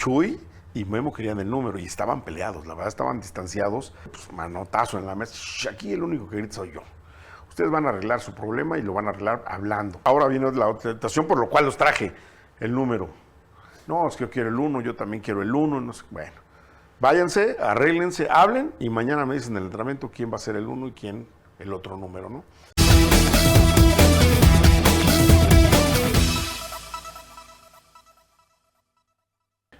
Chuy y Memo querían el número y estaban peleados, la verdad estaban distanciados. Pues manotazo en la mesa. Aquí el único que grita soy yo. Ustedes van a arreglar su problema y lo van a arreglar hablando. Ahora viene la otra tentación por lo cual los traje el número. No, es que yo quiero el 1, yo también quiero el 1. No sé. Bueno, váyanse, arréglense, hablen y mañana me dicen en el entrenamiento quién va a ser el 1 y quién el otro número, ¿no?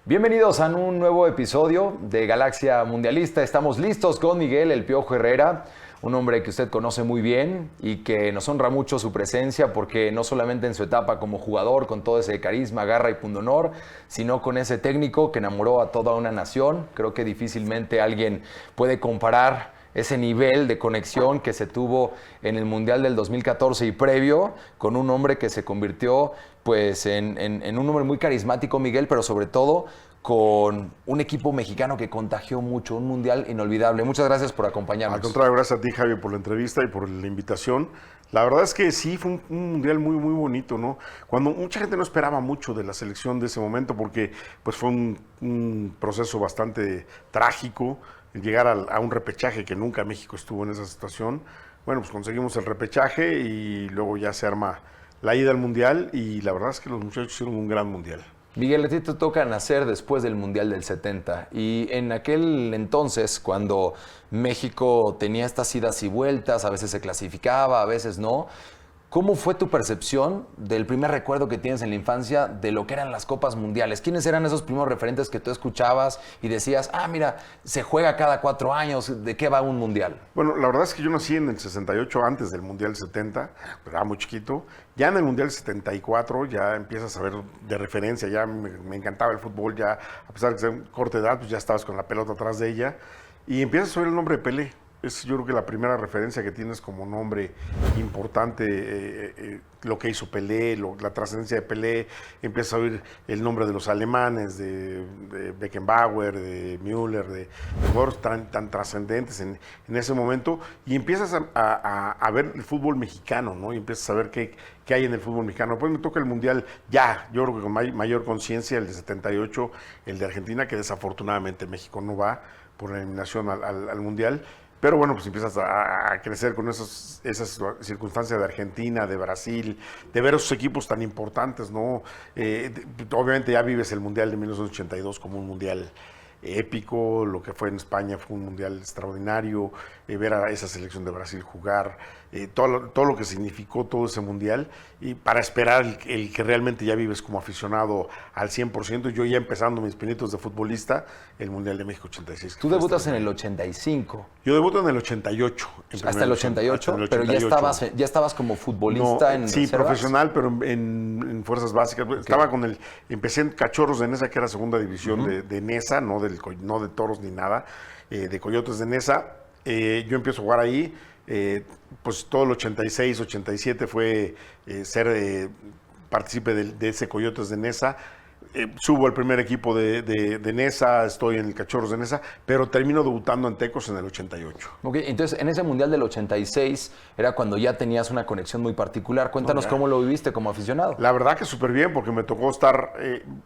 Bienvenidos a un nuevo episodio de Galaxia Mundialista. Estamos listos con Miguel El Piojo Herrera, un hombre que usted conoce muy bien y que nos honra mucho su presencia porque no solamente en su etapa como jugador, con todo ese carisma, garra y pundonor, sino con ese técnico que enamoró a toda una nación. Creo que difícilmente alguien puede comparar ese nivel de conexión que se tuvo en el Mundial del 2014 y previo con un hombre que se convirtió pues, en un hombre muy carismático, Miguel, pero sobre todo con un equipo mexicano que contagió mucho, un mundial inolvidable. Muchas gracias por acompañarnos. Al contrario, gracias a ti, Javi, por la entrevista y por la invitación. La verdad es que sí, fue un mundial muy, muy bonito, ¿no? Cuando mucha gente no esperaba mucho de la selección de ese momento porque pues, fue un proceso bastante trágico, llegar a un repechaje que nunca México estuvo en esa situación. Bueno, pues conseguimos el repechaje y luego ya se arma la ida al mundial y la verdad es que los muchachos hicieron un gran mundial. Miguel, a ti te toca nacer después del Mundial del 70 y en aquel entonces cuando México tenía estas idas y vueltas, a veces se clasificaba, a veces no. ¿Cómo fue tu percepción del primer recuerdo que tienes en la infancia de lo que eran las Copas Mundiales? ¿Quiénes eran esos primeros referentes que tú escuchabas y decías, mira, se juega cada 4 años, ¿de qué va un Mundial? Bueno, la verdad es que yo nací en el 68, antes del Mundial 70, era muy chiquito. Ya en el Mundial 74 ya empiezas a ver de referencia, ya me encantaba el fútbol, ya a pesar de que sea corta edad, pues ya estabas con la pelota atrás de ella. Y empiezas a oír el nombre de Pelé. Es yo creo que la primera referencia que tienes como nombre importante, lo que hizo Pelé, la trascendencia de Pelé, empiezas a oír el nombre de los alemanes, de Beckenbauer, de Müller, de jugadores tan trascendentes en ese momento, y empiezas a ver el fútbol mexicano, ¿no? Y empiezas a ver qué hay en el fútbol mexicano. Después me toca el Mundial ya, yo creo que con mayor conciencia, el de 78, el de Argentina, que desafortunadamente México no va por la eliminación al Mundial. Pero bueno, pues empiezas a crecer con esas circunstancias de Argentina, de Brasil, de ver esos equipos tan importantes, ¿no? Obviamente ya vives el Mundial de 1982 como un mundial épico, lo que fue en España fue un mundial extraordinario, ver a esa selección de Brasil jugar, todo lo que significó todo ese mundial, y para esperar el que realmente ya vives como aficionado al 100%, yo ya empezando mis pinitos de futbolista, el Mundial de México 86. Tú debutas en el 85. Yo debuto en el 88. ¿Hasta el 88? Pero ya estabas como futbolista no, sí, reservas. Profesional, pero en fuerzas básicas. Okay. Estaba empecé en Cachorros de Nesa, que era segunda división de Nesa, no de Toros ni nada, de Coyotes de Nesa. Yo empiezo a jugar ahí, pues todo el 86, 87 fue ser partícipe de ese Coyotes de Nesa. Subo al primer equipo de Nesa, estoy en el Cachorros de Nesa, pero termino debutando en Tecos en el 88. Ok, entonces en ese Mundial del 86 era cuando ya tenías una conexión muy particular. Cuéntanos cómo lo viviste como aficionado. La verdad que súper bien, porque me tocó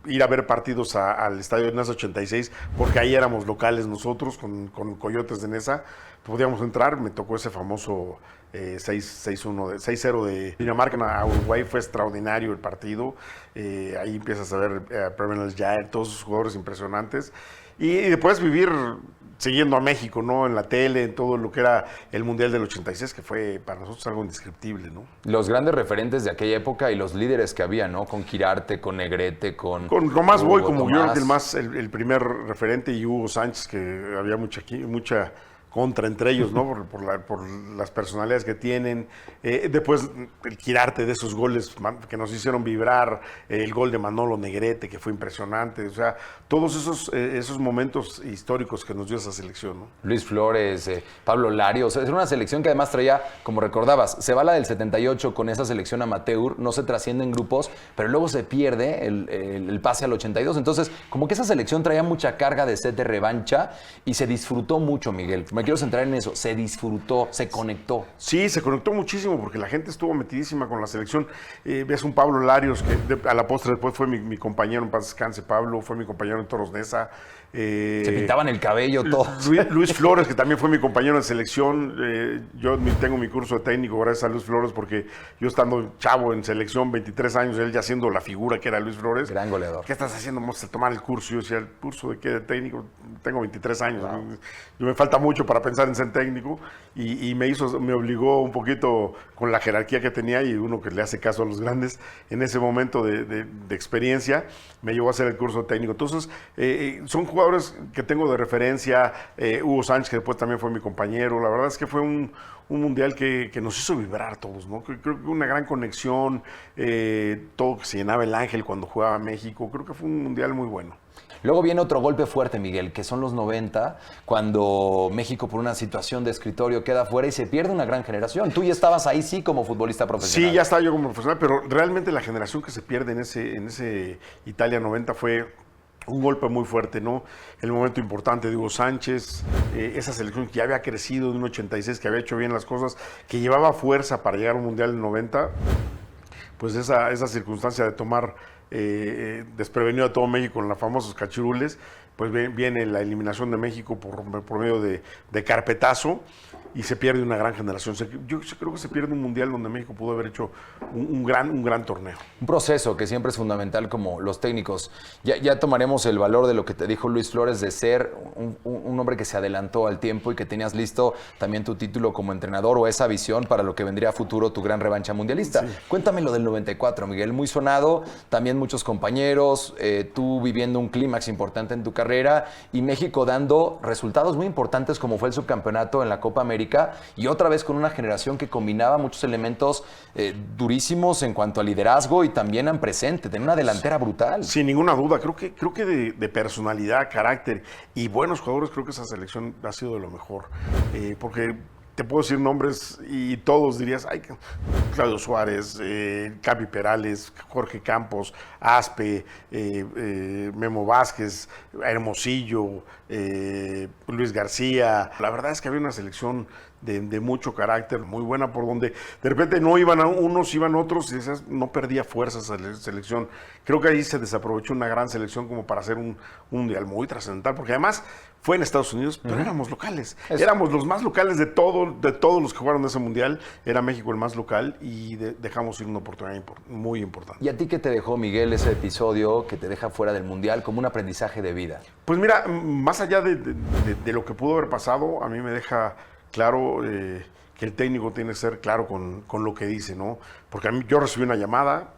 ir a ver partidos al estadio de Nesa 86, porque ahí éramos locales nosotros con Coyotes de Nesa. Podíamos entrar, me tocó ese famoso 6-0 de Dinamarca a Uruguay, fue extraordinario el partido. Ahí empiezas a ver Premier Jair, todos esos jugadores impresionantes. Y después vivir siguiendo a México, ¿no? En la tele, en todo lo que era el Mundial del 86, que fue para nosotros algo indescriptible, ¿no? Los grandes referentes de aquella época y los líderes que había, ¿no? Con Quirarte, con Negrete, con Tomás Boy, como yo creo que el primer referente, y Hugo Sánchez, que había mucha contra entre ellos, ¿no? por las personalidades que tienen. Después el Quirarte de esos goles que nos hicieron vibrar, el gol de Manolo Negrete, que fue impresionante. O sea, todos esos momentos históricos que nos dio esa selección, ¿no? Luis Flores, Pablo Larios. Era una selección que además traía, como recordabas, se va la del 78 con esa selección amateur, no se trasciende en grupos, pero luego se pierde el pase al 82. Entonces, como que esa selección traía mucha carga de sed de revancha y se disfrutó mucho, Miguel. me quiero centrar en eso. Se disfrutó, se conectó. Sí, se conectó muchísimo porque la gente estuvo metidísima con la selección. Ves un Pablo Larios que a la postre después fue mi compañero, en paz descanse Pablo, fue mi compañero en Toros Neza. Se pintaban el cabello todos. Luis Flores, que también fue mi compañero en selección. Yo tengo mi curso de técnico gracias a Luis Flores porque yo estando chavo en selección, 23 años, él ya siendo la figura que era Luis Flores. Gran goleador. ¿Qué estás haciendo? Vamos a tomar el curso. Yo decía, ¿el curso de qué? De técnico. Tengo 23 años. Wow. Yo me falta mucho para pensar en ser técnico y me obligó un poquito con la jerarquía que tenía y uno que le hace caso a los grandes en ese momento de experiencia, me llevó a hacer el curso de técnico. Entonces, son jugadores que tengo de referencia, Hugo Sánchez, que después también fue mi compañero. La verdad es que fue un mundial que nos hizo vibrar todos, ¿no? Creo que una gran conexión, todo que se llenaba el Ángel cuando jugaba México. Creo que fue un mundial muy bueno. Luego viene otro golpe fuerte, Miguel, que son los 90, cuando México por una situación de escritorio queda fuera y se pierde una gran generación. Tú ya estabas ahí sí como futbolista profesional. Sí, ya estaba yo como profesional, pero realmente la generación que se pierde en ese Italia 90 fue un golpe muy fuerte, ¿no? El momento importante de Hugo Sánchez, esa selección que ya había crecido de un 86, que había hecho bien las cosas, que llevaba fuerza para llegar a un mundial en 90, pues esa circunstancia de tomar desprevenido a todo México en los famosos cachirules, pues viene la eliminación de México por medio de carpetazo y se pierde una gran generación. Yo creo que se pierde un mundial donde México pudo haber hecho un gran torneo. Un proceso que siempre es fundamental como los técnicos. Ya tomaremos el valor de lo que te dijo Luis Flores de ser un hombre que se adelantó al tiempo y que tenías listo también tu título como entrenador o esa visión para lo que vendría a futuro tu gran revancha mundialista. Sí. Cuéntame lo del 94, Miguel. Muy sonado, también muchos compañeros, tú viviendo un clímax importante en tu carrera y México dando resultados muy importantes como fue el subcampeonato en la Copa América y otra vez con una generación que combinaba muchos elementos durísimos en cuanto a liderazgo y también en presente, tenía una delantera brutal. Sin ninguna duda, creo que de personalidad, carácter y buenos jugadores, creo que esa selección ha sido de lo mejor, porque te puedo decir nombres y todos dirías, ay, Claudio Suárez, Capi Perales, Jorge Campos, Aspe, Memo Vázquez, Hermosillo, Luis García. La verdad es que había una selección de mucho carácter, muy buena, por donde de repente no iban a unos, iban otros, y no perdía fuerza esa selección. Creo que ahí se desaprovechó una gran selección como para hacer un mundial muy trascendental, porque además fue en Estados Unidos, pero éramos locales. Éramos los más locales de todos los que jugaron ese mundial. Era México el más local y dejamos ir una oportunidad muy importante. ¿Y a ti qué te dejó, Miguel, ese episodio que te deja fuera del mundial como un aprendizaje de vida? Pues mira, más allá de lo que pudo haber pasado, a mí me deja claro que el técnico tiene que ser claro con lo que dice, ¿no? Porque a mí, yo recibí una llamada,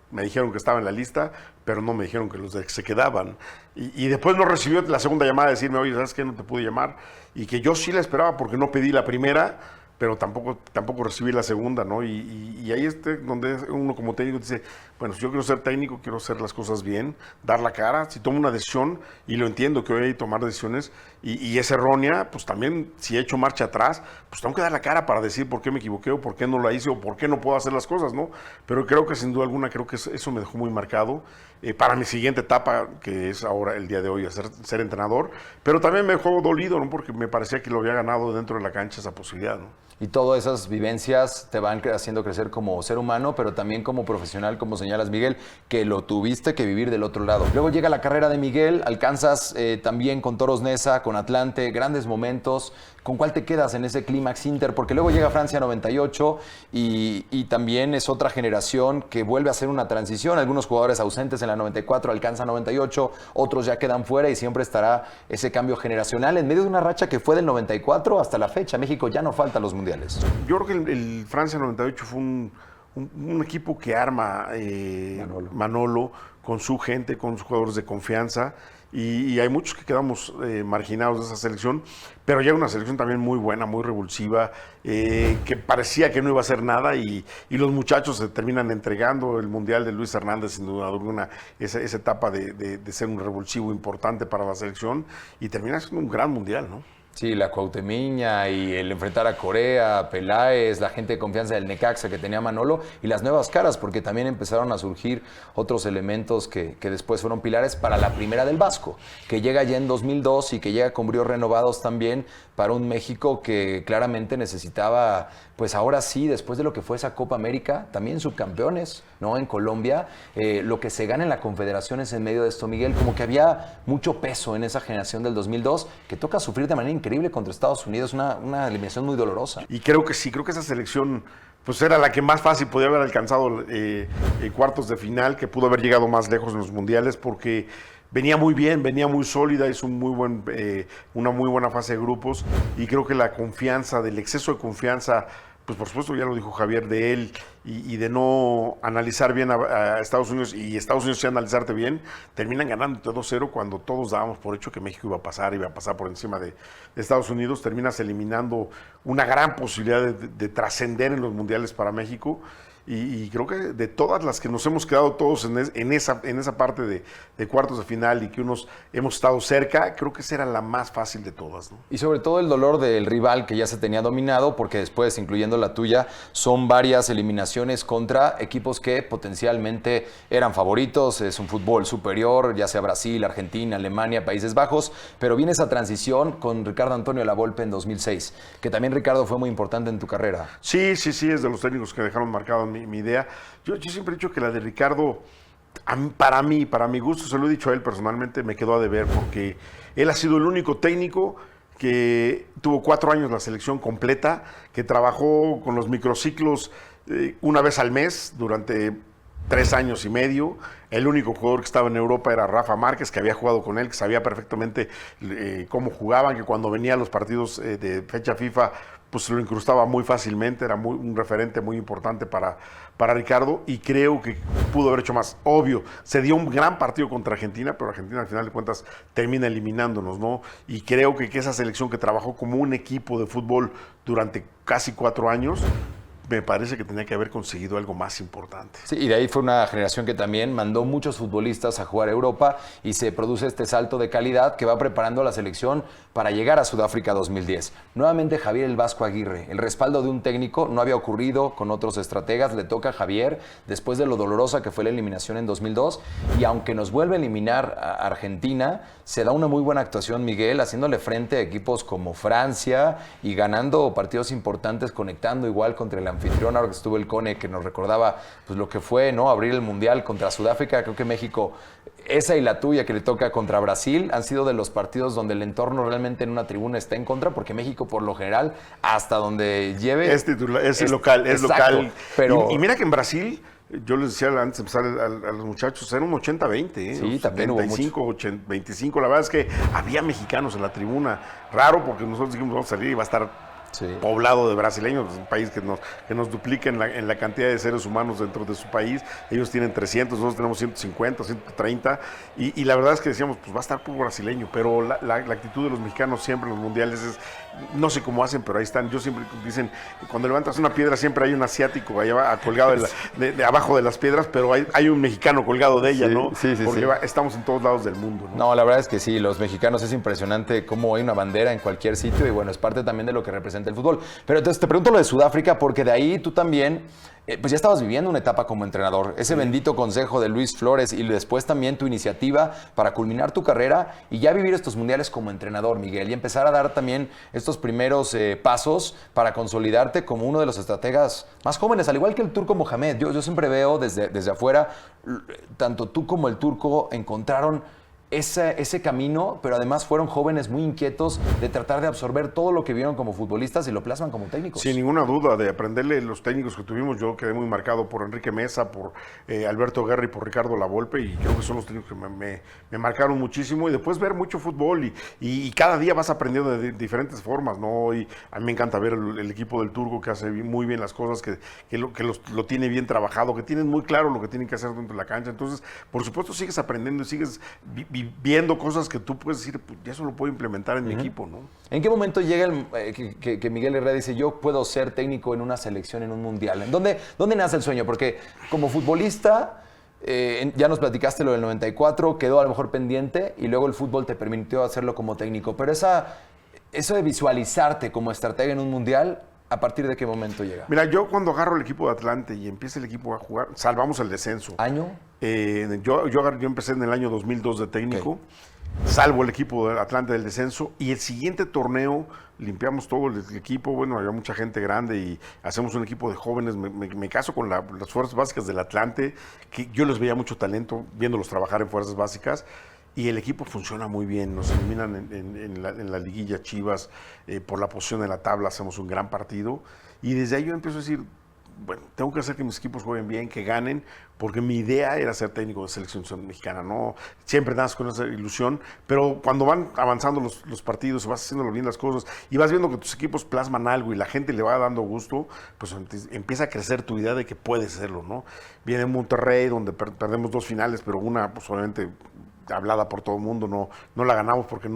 me dijeron que estaba en la lista, pero no me dijeron que los de se quedaban. Y después no recibió la segunda llamada de decirme, oye, ¿sabes qué? No te pude llamar. Y que yo sí la esperaba porque no pedí la primera, pero tampoco recibí la segunda, ¿no? Y ahí es donde uno como técnico dice, bueno, si yo quiero ser técnico, quiero hacer las cosas bien, dar la cara. Si tomo una decisión, y lo entiendo que hoy hay que tomar decisiones, y es errónea, pues también si he hecho marcha atrás, pues tengo que dar la cara para decir por qué me equivoqué, o por qué no la hice, o por qué no puedo hacer las cosas, ¿no? Pero creo que sin duda alguna, creo que eso me dejó muy marcado para mi siguiente etapa, que es ahora el día de hoy, ser entrenador. Pero también me dejó dolido, ¿no? Porque me parecía que lo había ganado dentro de la cancha esa posibilidad, ¿no? Y todas esas vivencias te van haciendo crecer como ser humano, pero también como profesional, como señalas, Miguel, que lo tuviste que vivir del otro lado. Luego llega la carrera de Miguel, alcanzas también con Toros Neza, con Atlante, grandes momentos. ¿Con cuál te quedas en ese clímax Inter? Porque luego llega Francia 98 y también es otra generación que vuelve a hacer una transición. Algunos jugadores ausentes en la 94 alcanzan 98, otros ya quedan fuera y siempre estará ese cambio generacional en medio de una racha que fue del 94 hasta la fecha. México ya no falta los mundiales. Yo creo que el Francia 98 fue un equipo que arma Manolo con su gente, con sus jugadores de confianza. Y hay muchos que quedamos marginados de esa selección, pero ya una selección también muy buena, muy revulsiva, que parecía que no iba a hacer nada y los muchachos se terminan entregando. El Mundial de Luis Hernández, sin duda alguna, esa etapa de ser un revulsivo importante para la selección y termina siendo un gran Mundial, ¿no? Sí, la Cuauhtemiña y el enfrentar a Corea, Peláez, la gente de confianza del Necaxa que tenía Manolo y las nuevas caras, porque también empezaron a surgir otros elementos que después fueron pilares para la primera del Vasco, que llega ya en 2002 y que llega con bríos renovados también para un México que claramente necesitaba, pues ahora sí, después de lo que fue esa Copa América, también subcampeones, ¿no? En Colombia, lo que se gana en la Confederaciones en medio de esto, Miguel, como que había mucho peso en esa generación del 2002 que toca sufrir de manera increíble contra Estados Unidos, una eliminación muy dolorosa. Y creo que sí, creo que esa selección pues era la que más fácil podía haber alcanzado cuartos de final, que pudo haber llegado más lejos en los mundiales, porque venía muy bien, venía muy sólida, hizo una muy buena fase de grupos, y creo que la confianza, del exceso de confianza, pues por supuesto ya lo dijo Javier, de él y de no analizar bien a Estados Unidos, y Estados Unidos sí analizarte bien, terminan ganando 2-0 cuando todos dábamos por hecho que México iba a pasar por encima de Estados Unidos. Terminas eliminando una gran posibilidad de trascender en los mundiales para México. Y creo que de todas las que nos hemos quedado todos en esa parte de cuartos de final y que unos hemos estado cerca, creo que esa era la más fácil de todas, ¿no? Y sobre todo el dolor del rival que ya se tenía dominado, porque después, incluyendo la tuya, son varias eliminaciones contra equipos que potencialmente eran favoritos. Es un fútbol superior, ya sea Brasil, Argentina, Alemania, Países Bajos, pero viene esa transición con Ricardo Antonio Lavolpe en 2006, que también, Ricardo, fue muy importante en tu carrera. Sí, es de los técnicos que dejaron marcado mi idea. Yo siempre he dicho que la de Ricardo, para mi gusto, se lo he dicho a él personalmente, me quedó a deber, porque él ha sido el único técnico que tuvo 4 años la selección completa, que trabajó con los microciclos una vez al mes durante 3 años y medio. El único jugador que estaba en Europa era Rafa Márquez, que había jugado con él, que sabía perfectamente cómo jugaban, que cuando venía a los partidos de fecha FIFA, pues lo incrustaba muy fácilmente, era un referente muy importante para Ricardo, y creo que pudo haber hecho más. Obvio, se dio un gran partido contra Argentina, pero Argentina al final de cuentas termina eliminándonos, ¿no? Y creo que esa selección que trabajó como un equipo de fútbol durante casi 4 años, me parece que tenía que haber conseguido algo más importante. Sí, y de ahí fue una generación que también mandó muchos futbolistas a jugar a Europa y se produce este salto de calidad que va preparando a la selección para llegar a Sudáfrica 2010. Nuevamente Javier el Vasco Aguirre. El respaldo de un técnico no había ocurrido con otros estrategas, le toca a Javier después de lo dolorosa que fue la eliminación en 2002, y aunque nos vuelve a eliminar a Argentina, se da una muy buena actuación, Miguel, haciéndole frente a equipos como Francia y ganando partidos importantes, conectando igual contra el anfitrión. Ahora que estuvo el Cone, que nos recordaba pues lo que fue, ¿no?, abrir el Mundial contra Sudáfrica. Creo que México, esa y la tuya que le toca contra Brasil, han sido de los partidos donde el entorno realmente en una tribuna está en contra, porque México por lo general, hasta donde lleve... Es local. Pero... Y mira que en Brasil, yo les decía antes de empezar a los muchachos, era un 80-20, ¿eh? Sí, también 75, 25. La verdad es que había mexicanos en la tribuna. Raro, porque nosotros dijimos vamos a salir y va a estar poblado de brasileños, un país que nos duplica en la cantidad de seres humanos dentro de su país. Ellos tienen 300, nosotros tenemos 150, 130, y la verdad es que decíamos, pues va a estar puro brasileño, pero la actitud de los mexicanos siempre en los mundiales es, no sé cómo hacen, pero ahí están. Yo siempre dicen, cuando levantas una piedra siempre hay un asiático allá colgado de abajo de las piedras, pero hay un mexicano colgado de ella, ¿no? Porque estamos en todos lados del mundo, ¿no? No, la verdad es que sí, los mexicanos es impresionante cómo hay una bandera en cualquier sitio, y bueno, es parte también de lo que representa el fútbol. Pero entonces te pregunto lo de Sudáfrica, porque de ahí tú también, pues ya estabas viviendo una etapa como entrenador, ese bendito consejo de Luis Flores, y después también tu iniciativa para culminar tu carrera y ya vivir estos mundiales como entrenador, Miguel, y empezar a dar también estos primeros pasos para consolidarte como uno de los estrategas más jóvenes, al igual que el Turco Mohamed. Yo siempre veo desde afuera, tanto tú como el Turco encontraron ese camino, pero además fueron jóvenes muy inquietos de tratar de absorber todo lo que vieron como futbolistas y lo plasman como técnicos. Sin ninguna duda, de aprenderle los técnicos que tuvimos. Yo quedé muy marcado por Enrique Mesa, por Alberto Guerra y por Ricardo Lavolpe, y creo que son los técnicos que me marcaron muchísimo, y después ver mucho fútbol y cada día vas aprendiendo de diferentes formas, ¿no? Y a mí me encanta ver el equipo del Turco, que hace muy bien las cosas, que lo tiene bien trabajado, que tienen muy claro lo que tienen que hacer dentro de la cancha. Entonces, por supuesto, sigues aprendiendo y sigues viendo cosas que tú puedes decir, pues ya eso lo puedo implementar en mi equipo, ¿no? ¿En qué momento llega que Miguel Herrera dice, yo puedo ser técnico en una selección, en un mundial? ¿Dónde nace el sueño? Porque como futbolista, ya nos platicaste lo del 94, quedó a lo mejor pendiente, y luego el fútbol te permitió hacerlo como técnico, pero Eso de visualizarte como estratega en un mundial, ¿a partir de qué momento llega? Mira, yo cuando agarro el equipo de Atlante y empieza el equipo a jugar, salvamos el descenso. ¿Año? Yo empecé en el año 2002 de técnico, salvo el equipo de Atlante del descenso, y el siguiente torneo limpiamos todo el equipo. Bueno, había mucha gente grande y hacemos un equipo de jóvenes. Me caso con las fuerzas básicas del Atlante, que yo les veía mucho talento viéndolos trabajar en fuerzas básicas. Y el equipo funciona muy bien, nos eliminan en la liguilla Chivas, por la posición en la tabla hacemos un gran partido. Y desde ahí yo empiezo a decir, bueno, tengo que hacer que mis equipos jueguen bien, que ganen, porque mi idea era ser técnico de selección mexicana, ¿no? Siempre naces con esa ilusión, pero cuando van avanzando los partidos, vas haciendo bien las cosas y vas viendo que tus equipos plasman algo y la gente le va dando gusto, pues empieza a crecer tu idea de que puedes hacerlo, ¿no? Viene Monterrey, donde perdemos 2 finales, pero una, pues obviamente, hablada por todo el mundo, no la ganamos porque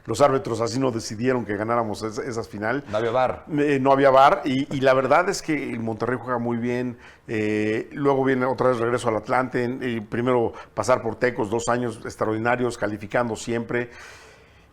los árbitros así no decidieron que ganáramos esas final. No había VAR. No había VAR y la verdad es que el Monterrey juega muy bien. Luego viene otra vez regreso al Atlante. Primero pasar por Tecos, 2 años extraordinarios, calificando siempre.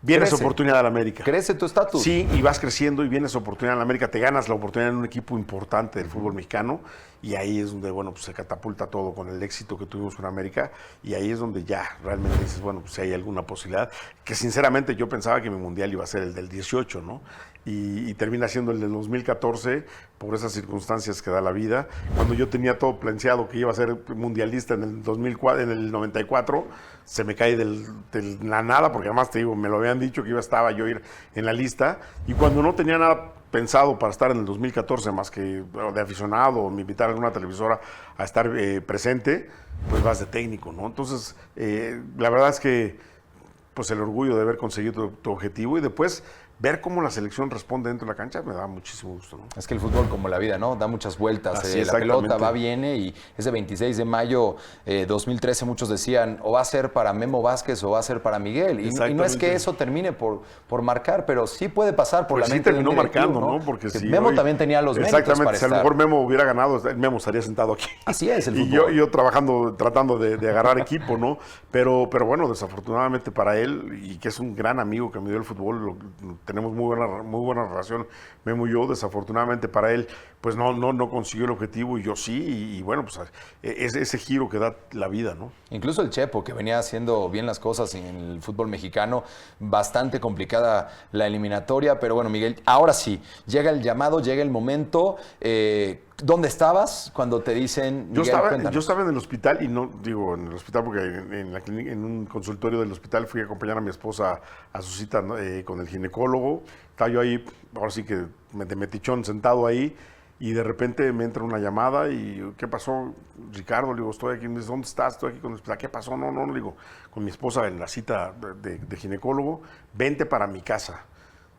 Viene esa oportunidad al América. ¿Crece tu estatus? Sí, y vas creciendo y viene esa oportunidad al América. Te ganas la oportunidad en un equipo importante del fútbol mexicano y ahí es donde, bueno, pues se catapulta todo con el éxito que tuvimos con América y ahí es donde ya realmente dices, bueno, pues si hay alguna posibilidad, que sinceramente yo pensaba que mi mundial iba a ser el del 18, ¿no? Y termina siendo el del 2014 por esas circunstancias que da la vida. Cuando yo tenía todo planteado que iba a ser mundialista en el 2004, en el 94, se me cae de la nada, porque además te digo, me lo habían dicho que estaba yo ir en la lista, y cuando no tenía nada pensado para estar en el 2014, más que de aficionado o me invitar a alguna televisora a estar presente, pues vas de técnico, ¿no? Entonces, la verdad es que pues el orgullo de haber conseguido tu objetivo y después ver cómo la selección responde dentro de la cancha me da muchísimo gusto, ¿no? Es que el fútbol, como la vida, ¿no? Da muchas vueltas. Así, la pelota va, viene y ese 26 de mayo 2013 muchos decían o va a ser para Memo Vázquez o va a ser para Miguel. Y no es que eso termine por marcar, pero sí puede pasar por la mente terminó de un marcando, ¿no? Porque si Memo también tenía los méritos para exactamente, si a lo mejor Memo hubiera ganado, Memo estaría sentado aquí. Así es el fútbol. Y yo tratando de agarrar equipo, ¿no? Pero bueno, desafortunadamente para él, y que es un gran amigo que me dio el fútbol, tenemos muy buena relación, Memo y yo, desafortunadamente para él, pues no consiguió el objetivo y yo sí, y bueno, pues ese giro que da la vida, ¿no? Incluso el Chepo, que venía haciendo bien las cosas en el fútbol mexicano, bastante complicada la eliminatoria, pero bueno, Miguel, ahora sí, llega el llamado, llega el momento. ¿Dónde estabas cuando te dicen, Miguel, yo estaba en el hospital, y no digo en el hospital porque en un consultorio del hospital fui a acompañar a mi esposa a su cita, ¿no? Con el ginecólogo. Estaba yo ahí, ahora sí que de metichón, sentado ahí, y de repente me entra una llamada y ¿qué pasó, Ricardo? Le digo, estoy aquí. Me dice, ¿dónde estás? Estoy aquí con el hospital. ¿Qué pasó? No, le digo, con mi esposa en la cita de ginecólogo, vente para mi casa.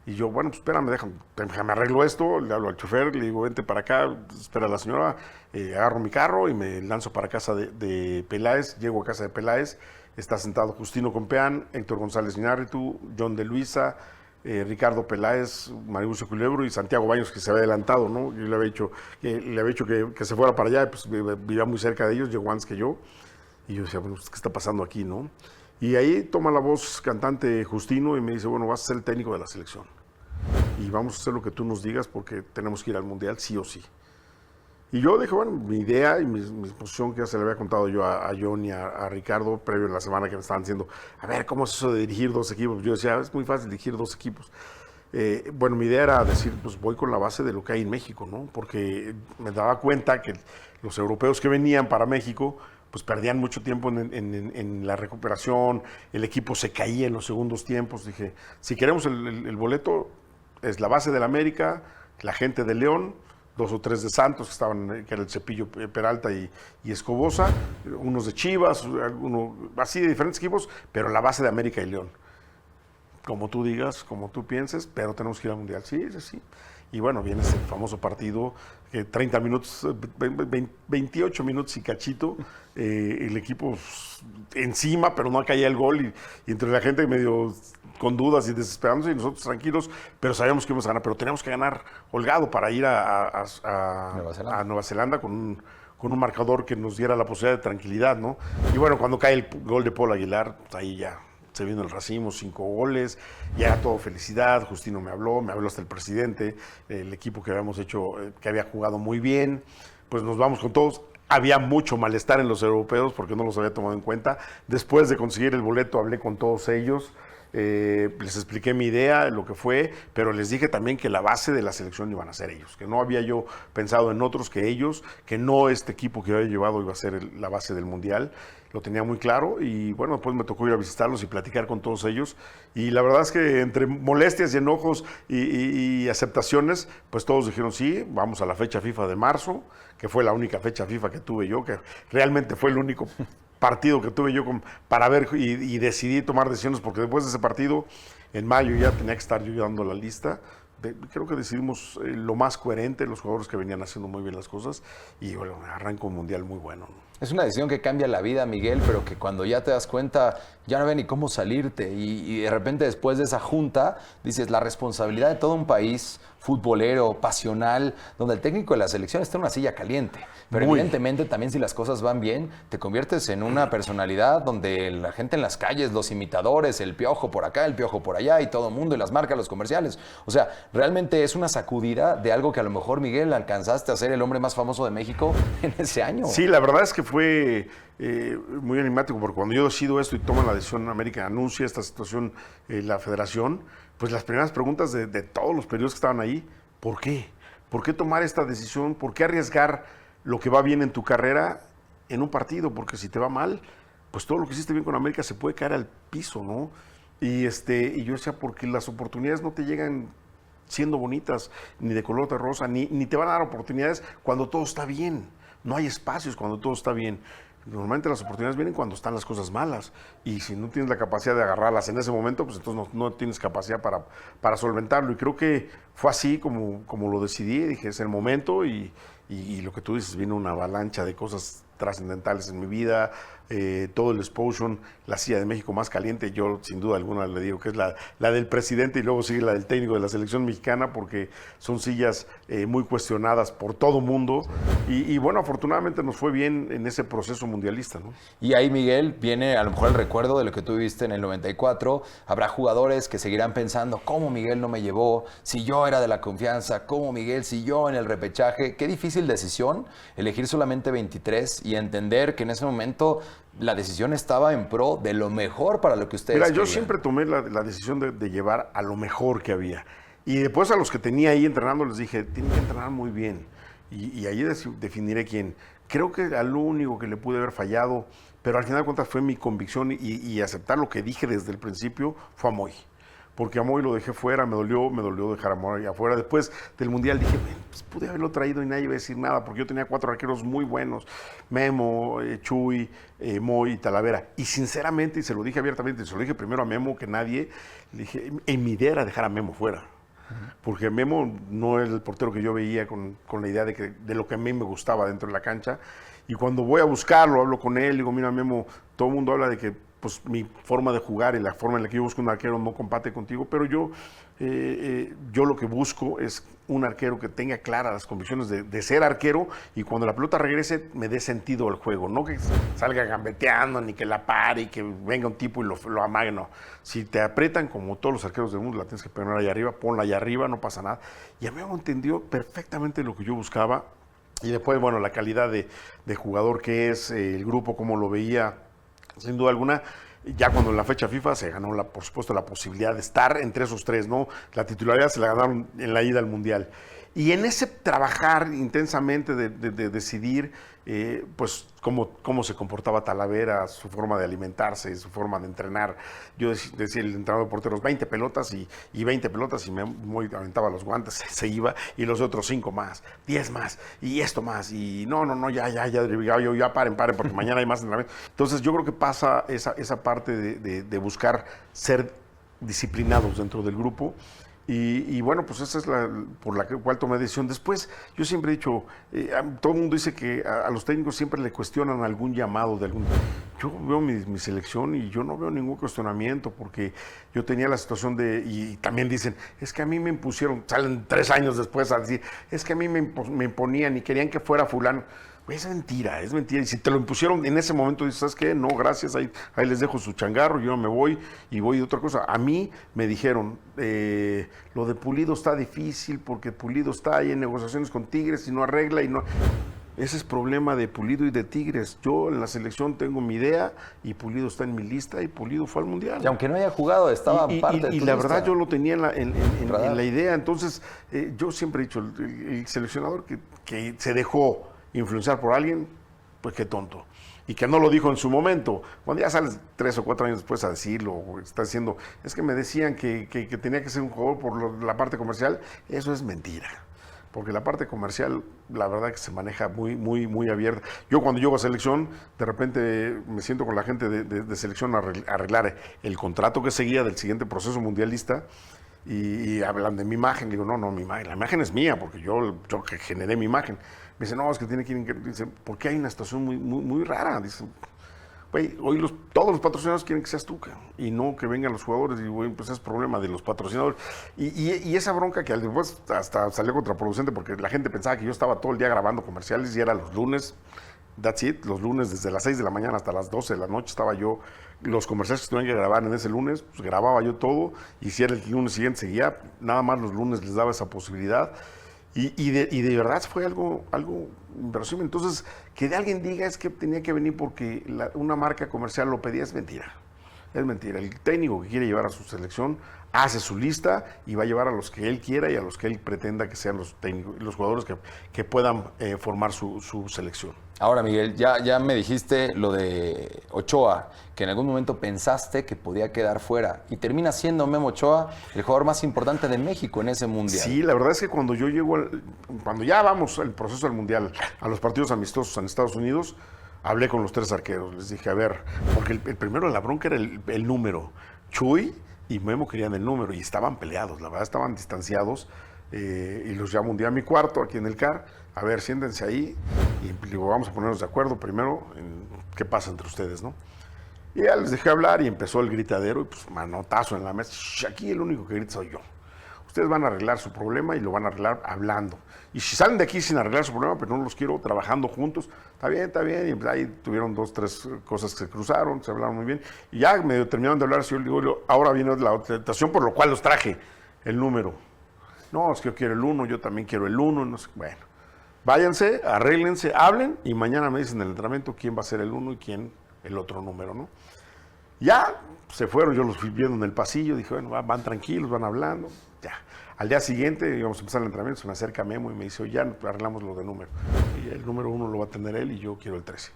Y yo, bueno, pues espérame, déjame arreglo esto, le hablo al chofer, le digo, vente para acá, espera a la señora, agarro mi carro y me lanzo para casa de Peláez, llego a casa de Peláez, está sentado Justino Compeán, Héctor González Iñárritu, John de Luisa, Ricardo Peláez, Maribucio Culebro y Santiago Baños, que se había adelantado, ¿no? Yo le había dicho que se fuera para allá, pues vivía muy cerca de ellos, llegó antes que yo, y yo decía, bueno, ¿qué está pasando aquí, no? Y ahí toma la voz cantante Justino y me dice, bueno, vas a ser el técnico de la selección. Y vamos a hacer lo que tú nos digas porque tenemos que ir al Mundial sí o sí. Y yo dije, bueno, mi idea y mi posición que ya se le había contado yo a John y a Ricardo previo en la semana que me estaban diciendo, a ver, ¿cómo es eso de dirigir 2 equipos? Yo decía, es muy fácil dirigir 2 equipos. Bueno, mi idea era decir, pues voy con la base de lo que hay en México, ¿no? Porque me daba cuenta que los europeos que venían para México pues perdían mucho tiempo en la recuperación, el equipo se caía en los segundos tiempos. Dije, si queremos el boleto, es la base del América, la gente de León, 2 o 3 de Santos, que era el Cepillo, Peralta y Escobosa, unos de Chivas, así de diferentes equipos, pero la base de América y León. Como tú digas, como tú pienses, pero tenemos que ir al Mundial. Sí. Y bueno, viene ese famoso partido, 30 minutos, 28 minutos y cachito, el equipo encima, pero no caía el gol, y entre la gente medio con dudas y desesperándose, y nosotros tranquilos, pero sabíamos que íbamos a ganar, pero teníamos que ganar holgado para ir a Nueva Zelanda con un marcador que nos diera la posibilidad de tranquilidad, ¿no? Y bueno, cuando cae el gol de Paul Aguilar, pues ahí ya se vino el racimo, 5 goles, y era todo felicidad. Justino me habló hasta el presidente, el equipo que habíamos hecho, que había jugado muy bien, pues nos vamos con todos. Había mucho malestar en los europeos porque no los había tomado en cuenta. Después de conseguir el boleto hablé con todos ellos, les expliqué mi idea, lo que fue, pero les dije también que la base de la selección iban a ser ellos, que no había yo pensado en otros que ellos, que no este equipo que yo había llevado iba a ser la base del Mundial. Lo tenía muy claro y bueno, después me tocó ir a visitarlos y platicar con todos ellos. Y la verdad es que entre molestias y enojos y aceptaciones, pues todos dijeron sí, vamos a la fecha FIFA de marzo, que fue la única fecha FIFA que tuve yo, que realmente fue el único partido que tuve yo para ver y decidí tomar decisiones, porque después de ese partido, en mayo ya tenía que estar yo dando la lista. Creo que decidimos lo más coherente, los jugadores que venían haciendo muy bien las cosas, y bueno, arranco un mundial muy bueno, ¿no? Es una decisión que cambia la vida, Miguel, pero que cuando ya te das cuenta, ya no ve ni cómo salirte. Y de repente después de esa junta, dices, la responsabilidad de todo un país futbolero, pasional, donde el técnico de la selección está en una silla caliente. Pero evidentemente también si las cosas van bien, te conviertes en una personalidad donde la gente en las calles, los imitadores, el piojo por acá, el piojo por allá y todo el mundo y las marcas, los comerciales. O sea, realmente es una sacudida de algo que a lo mejor, Miguel, alcanzaste a ser el hombre más famoso de México en ese año. Sí, la verdad es que fue muy animático, porque cuando yo decido esto y toman la decisión en América, anuncia esta situación la federación, pues las primeras preguntas de todos los periodistas que estaban ahí, ¿por qué? ¿Por qué tomar esta decisión? ¿Por qué arriesgar lo que va bien en tu carrera en un partido? Porque si te va mal, pues todo lo que hiciste bien con América se puede caer al piso, ¿no? Y yo decía, porque las oportunidades no te llegan siendo bonitas, ni de color de rosa, ni te van a dar oportunidades cuando todo está bien. No hay espacios cuando todo está bien. Normalmente las oportunidades vienen cuando están las cosas malas, y si no tienes la capacidad de agarrarlas en ese momento, pues entonces no tienes capacidad para solventarlo. Y creo que fue así como lo decidí. Dije, es el momento, y lo que tú dices, vino una avalancha de cosas trascendentales en mi vida, todo el exposure, la silla de México más caliente, yo sin duda alguna le digo que es la del presidente, y luego sigue la del técnico de la selección mexicana, porque son sillas muy cuestionadas por todo mundo, y bueno, afortunadamente nos fue bien en ese proceso mundialista, ¿no? Y ahí, Miguel, viene a lo mejor el recuerdo de lo que tú viviste en el 94. Habrá jugadores que seguirán pensando, ¿cómo Miguel no me llevó? Si yo era de la confianza, ¿cómo Miguel? Si yo en el repechaje. Qué difícil decisión elegir solamente 23 y entender que en ese momento la decisión estaba en pro de lo mejor para lo que ustedes Mira, querían. yo siempre tomé la decisión de llevar a lo mejor que había. Y después a los que tenía ahí entrenando les dije, tienen que entrenar muy bien. Y ahí definiré quién. Creo que al único que le pude haber fallado, pero al final de cuentas fue mi convicción y aceptar lo que dije desde el principio, fue a Moy. Porque a Moy lo dejé fuera, me dolió dejar a Moy afuera. Después del Mundial dije, bueno, pues pude haberlo traído y nadie iba a decir nada, porque yo tenía 4 arqueros muy buenos, Memo, Chuy, Moy y Talavera. Y sinceramente, y se lo dije abiertamente, y se lo dije primero a Memo que nadie, le dije, en mi idea era dejar a Memo fuera. Porque Memo no es el portero que yo veía con la idea de lo que a mí me gustaba dentro de la cancha. Y cuando voy a buscarlo, hablo con él, digo, mira Memo, todo el mundo habla de que pues mi forma de jugar y la forma en la que yo busco un arquero no comparte contigo, pero yo lo que busco es un arquero que tenga claras las convicciones de ser arquero, y cuando la pelota regrese me dé sentido al juego, no que salga gambeteando, ni que la pare y que venga un tipo y lo amague, no. Si te aprietan, como todos los arqueros del mundo, la tienes que poner allá arriba, ponla allá arriba, no pasa nada. Y a mí me entendió perfectamente lo que yo buscaba, y después, bueno, la calidad de jugador que es, el grupo, como lo veía, sin duda alguna. Ya cuando en la fecha FIFA se ganó, por supuesto, la posibilidad de estar entre esos 3, ¿no? La titularidad se la ganaron en la ida al Mundial. Y en ese trabajar intensamente de decidir, pues, cómo se comportaba Talavera, su forma de alimentarse, su forma de entrenar. Yo decía, el entrenador de porteros, 20 pelotas y 20 pelotas, y me aventaba los guantes, se iba, y los otros 5 más, 10 más, y esto más, y no, ya paren, porque mañana hay más entrenamiento. Entonces, yo creo que pasa esa parte de buscar ser disciplinados dentro del grupo. Y bueno, pues esa es por la cual tomé decisión. Después, yo siempre he dicho, todo el mundo dice que a los técnicos siempre le cuestionan algún llamado de algún... Yo veo mi selección y yo no veo ningún cuestionamiento, porque yo tenía la situación y también dicen, es que a mí me impusieron, salen 3 años después a decir, es que a mí me imponían y querían que fuera fulano. Es mentira, es mentira. Y si te lo impusieron en ese momento, dices, ¿sabes qué? No, gracias, ahí les dejo su changarro, yo me voy y voy de otra cosa. A mí me dijeron, lo de Pulido está difícil porque Pulido está ahí en negociaciones con Tigres y no arregla y no... Ese es problema de Pulido y de Tigres. Yo en la selección tengo mi idea y Pulido está en mi lista y Pulido fue al Mundial. Y aunque no haya jugado, estaba parte de tu Y la lista. verdad yo lo tenía en la idea. Entonces, yo siempre he dicho, el seleccionador que se dejó influenciar por alguien, pues qué tonto. Y que no lo dijo en su momento. Cuando ya sales 3 o 4 años después a decirlo, o está diciendo, es que me decían que tenía que ser un jugador por la parte comercial, eso es mentira. Porque la parte comercial, la verdad que se maneja muy abierta. Yo cuando llego a selección, de repente me siento con la gente de selección a arreglar el contrato que seguía del siguiente proceso mundialista y hablan de mi imagen. Digo, no, mi imagen, la imagen es mía, porque yo que generé mi imagen. Me dice, no, es que tiene que ir, dice, porque hay una situación muy rara. Dice, güey, hoy todos los patrocinadores quieren que seas tú, y no que vengan los jugadores, y güey, pues es problema de los patrocinadores. Y esa bronca que después hasta salió contraproducente, porque la gente pensaba que yo estaba todo el día grabando comerciales y era los lunes, that's it, los lunes desde las 6 de la mañana hasta las 12 de la noche estaba yo, los comerciales que tenían que grabar en ese lunes, pues grababa yo todo, y si era el lunes siguiente seguía, nada más los lunes les daba esa posibilidad. Y de verdad fue algo inverosímil. Entonces, que de alguien diga es que tenía que venir porque una marca comercial lo pedía, es mentira. Es mentira. El técnico que quiere llevar a su selección hace su lista y va a llevar a los que él quiera y a los que él pretenda que sean los técnicos, los jugadores que puedan formar su selección. Ahora, Miguel, ya me dijiste lo de Ochoa, que en algún momento pensaste que podía quedar fuera y termina siendo Memo Ochoa el jugador más importante de México en ese Mundial. Sí, la verdad es que cuando yo llego, cuando ya vamos al proceso del Mundial, a los partidos amistosos en Estados Unidos, hablé con los 3 arqueros. Les dije, a ver, porque el primero de la bronca era el número. Chuy y Memo querían el número y estaban peleados, la verdad estaban distanciados. Y los llamo un día a mi cuarto, aquí en el CAR, a ver, siéntense ahí y digo, vamos a ponernos de acuerdo primero en qué pasa entre ustedes, ¿no? Y ya les dejé hablar y empezó el gritadero y pues manotazo en la mesa. Aquí el único que grita soy yo. Ustedes van a arreglar su problema y lo van a arreglar hablando. Y si salen de aquí sin arreglar su problema, pero no los quiero trabajando juntos, está bien. Y pues ahí tuvieron 2, 3 cosas que se cruzaron, se hablaron muy bien. Y ya medio terminaron de hablar, yo digo, ahora viene la situación por lo cual los traje, el número. No, es que yo quiero el 1, yo también quiero el 1, no sé. Bueno, váyanse, arréglense, hablen y mañana me dicen en el entrenamiento quién va a ser el 1 y quién el otro número, ¿no? Ya se fueron, yo los fui viendo en el pasillo, dije, bueno, van tranquilos, van hablando, ya. Al día siguiente íbamos a empezar el entrenamiento, se me acerca Memo y me dice, oye, ya arreglamos lo de número. Y el número 1 lo va a tener él y yo quiero el 13.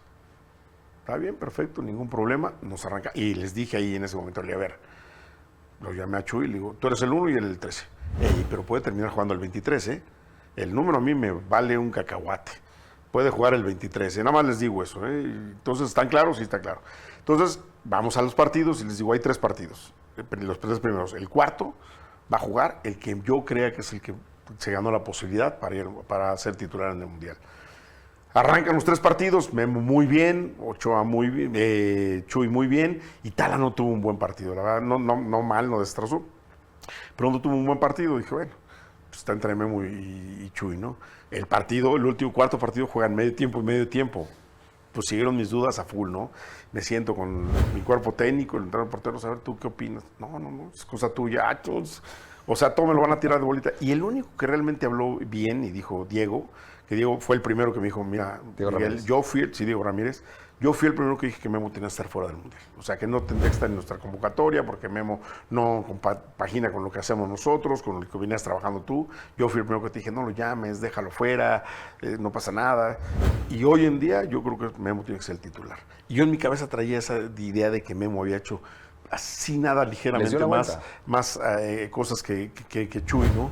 Está bien, perfecto, ningún problema, nos arranca. Y les dije ahí en ese momento, a ver, lo llamé a Chuy y le digo, tú eres el 1 y él el 13. Pero puede terminar jugando el 23, ¿eh? El número a mí me vale un cacahuate. Puede jugar el 23, nada más les digo eso, ¿eh? Entonces, ¿están claros? Sí, está claro. Entonces, vamos a los partidos y les digo, hay 3 partidos. Los 3 primeros. El cuarto va a jugar el que yo crea que es el que se ganó la posibilidad para ser titular en el Mundial. Arrancan los 3 partidos, Memo muy bien, Ochoa muy bien, Chuy muy bien, y Tala no tuvo un buen partido, la verdad, no mal, no destrozó. Pero no tuvo un buen partido, dije, bueno, pues está entre Memo y Chuy, ¿no? El último cuarto partido juegan medio tiempo y medio tiempo. Pues siguieron mis dudas a full, ¿no? Me siento con mi cuerpo técnico, el entrenador portero, a ver, ¿tú qué opinas? No, es cosa tuya. O sea, todo me lo van a tirar de bolita. Y el único que realmente habló bien y dijo Diego, que Diego fue el primero que me dijo, mira, Miguel, Diego Ramírez, yo fui el primero que dije que Memo tenía que estar fuera del Mundial. O sea, que no tendría que estar en nuestra convocatoria porque Memo no compagina con lo que hacemos nosotros, con lo que venías trabajando tú. Yo fui el primero que te dije, no lo llames, déjalo fuera, no pasa nada. Y hoy en día yo creo que Memo tiene que ser el titular. Y yo en mi cabeza traía esa idea de que Memo había hecho así nada ligeramente más cosas que Chuy, ¿no?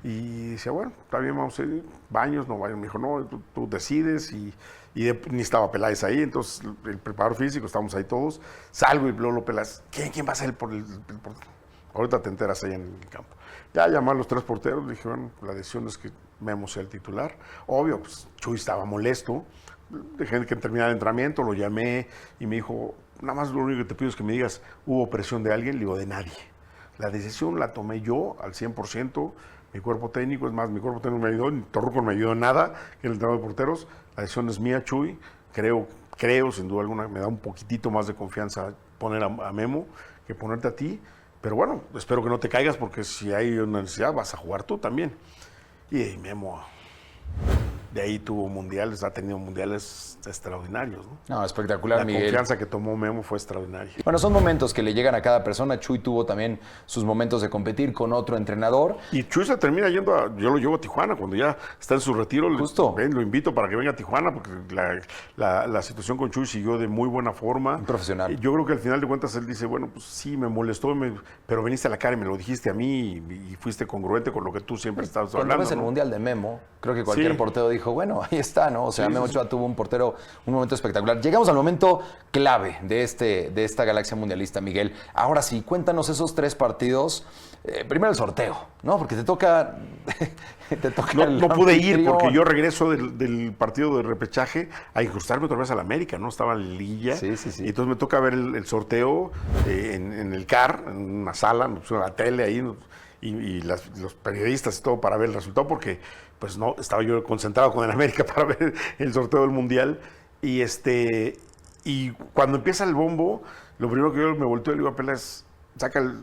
Y decía, bueno, está bien, vamos a ir, Baños, no Baños. Me dijo, no, tú decides y ni estaba Peláez ahí, entonces el preparador físico, estábamos ahí todos, salgo y Lolo Peláez, ¿quién va a ser por el ahorita te enteras ahí en el campo. Ya llamé a los 3 porteros, dije, bueno, la decisión es que Memo sea el titular. Obvio, pues Chuy estaba molesto, dejé que terminara el entrenamiento, lo llamé y me dijo, nada más lo único que te pido es que me digas, ¿hubo presión de alguien? Le digo, de nadie. La decisión la tomé yo al 100%, mi cuerpo técnico, es más, mi cuerpo técnico me ayudó, ni Torruco no me ayudó en nada, que el entrenador de porteros. La decisión es mía, Chuy. Creo, sin duda alguna, me da un poquitito más de confianza poner a Memo que ponerte a ti. Pero bueno, espero que no te caigas, porque si hay una necesidad vas a jugar tú también. Y Memo, de ahí tuvo mundiales, ha tenido mundiales extraordinarios, ¿no? No, espectacular, Miguel. La confianza que tomó Memo fue extraordinaria. Bueno, son momentos que le llegan a cada persona. Chuy tuvo también sus momentos de competir con otro entrenador. Y Chuy se termina yendo yo lo llevo a Tijuana, cuando ya está en su retiro. Justo. Lo invito para que venga a Tijuana, porque la situación con Chuy siguió de muy buena forma. Un profesional. Yo creo que al final de cuentas él dice, bueno, pues sí, me molestó, pero viniste a la cara y me lo dijiste a mí y fuiste congruente con lo que tú siempre estabas Cuando hablando. ves el ¿no? Mundial de Memo, creo que cualquier Sí. portero dijo, bueno, ahí está, ¿no? O sea, Sí, Memo sí, Ochoa tuvo un momento espectacular. Llegamos al momento clave de esta galaxia mundialista, Miguel. Ahora sí, cuéntanos esos 3 partidos. Primero el sorteo, ¿no? Porque te toca... No pude ir anfitrión. porque yo regreso del partido de repechaje a incrustarme otra vez a la América, ¿no? Estaba en liguilla. Sí. Y entonces me toca ver el sorteo en el CAR, en una sala, nos pusieron la tele ahí, y los periodistas y todo para ver el resultado, porque pues no, estaba yo concentrado con el América para ver el sorteo del Mundial. Y cuando empieza el bombo, lo primero que yo me volteo y le digo a Peláez,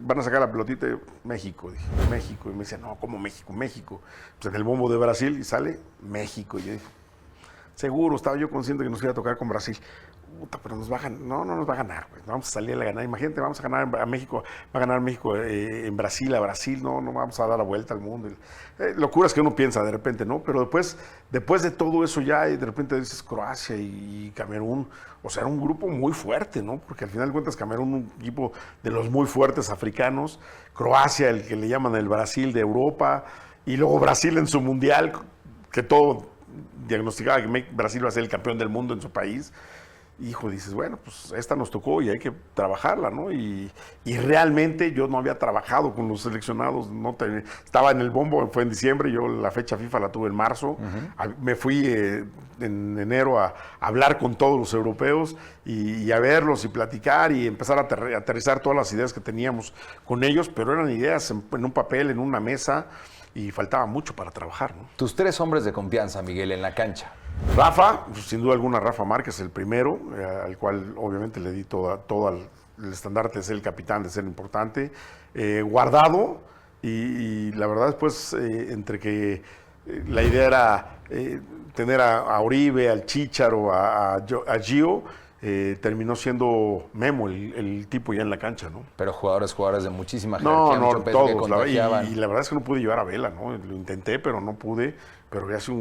van a sacar la pelotita de México. Dije, México. Y me dice, no, ¿cómo México? México. Pues en el bombo de Brasil y sale México. Y yo dije, seguro, estaba yo consciente que nos iba a tocar con Brasil. Puta, pero nos va a ganar. No nos va a ganar, güey. Vamos a salir a ganar. Imagínate, vamos a ganar a México. Va a ganar México en Brasil, a Brasil. No vamos a dar la vuelta al mundo. Locuras que uno piensa de repente, ¿no? Pero después de todo eso ya, de repente dices Croacia y Camerún. O sea, era un grupo muy fuerte, ¿no? Porque al final de cuentas Camerún, un equipo de los muy fuertes africanos. Croacia, el que le llaman el Brasil de Europa. Y luego Brasil en su mundial, que todo diagnosticaba que Brasil va a ser el campeón del mundo en su país. Hijo, dices, bueno, pues esta nos tocó y hay que trabajarla, ¿no? Y realmente yo no había trabajado con los seleccionados, estaba en el bombo, fue en diciembre, yo la fecha FIFA la tuve en marzo. Me fui en enero a hablar con todos los europeos y a verlos y platicar y empezar a aterrizar todas las ideas que teníamos con ellos, pero eran ideas en un papel, en una mesa, y faltaba mucho para trabajar, ¿no? Tus 3 hombres de confianza, Miguel, en la cancha. Rafa, sin duda alguna, Rafa Márquez, el primero, al cual obviamente le di todo el estandarte de ser el capitán, de ser importante. Guardado, y la verdad después, entre que la idea era tener a Oribe, al Chícharo, a Gio, terminó siendo Memo el tipo ya en la cancha, ¿no? Pero jugadores de muchísima jerarquía, No, mucho peso que todos. contagiaban. Y la verdad es que no pude llevar a Vela, ¿no? Lo intenté, pero no pude. Pero había sido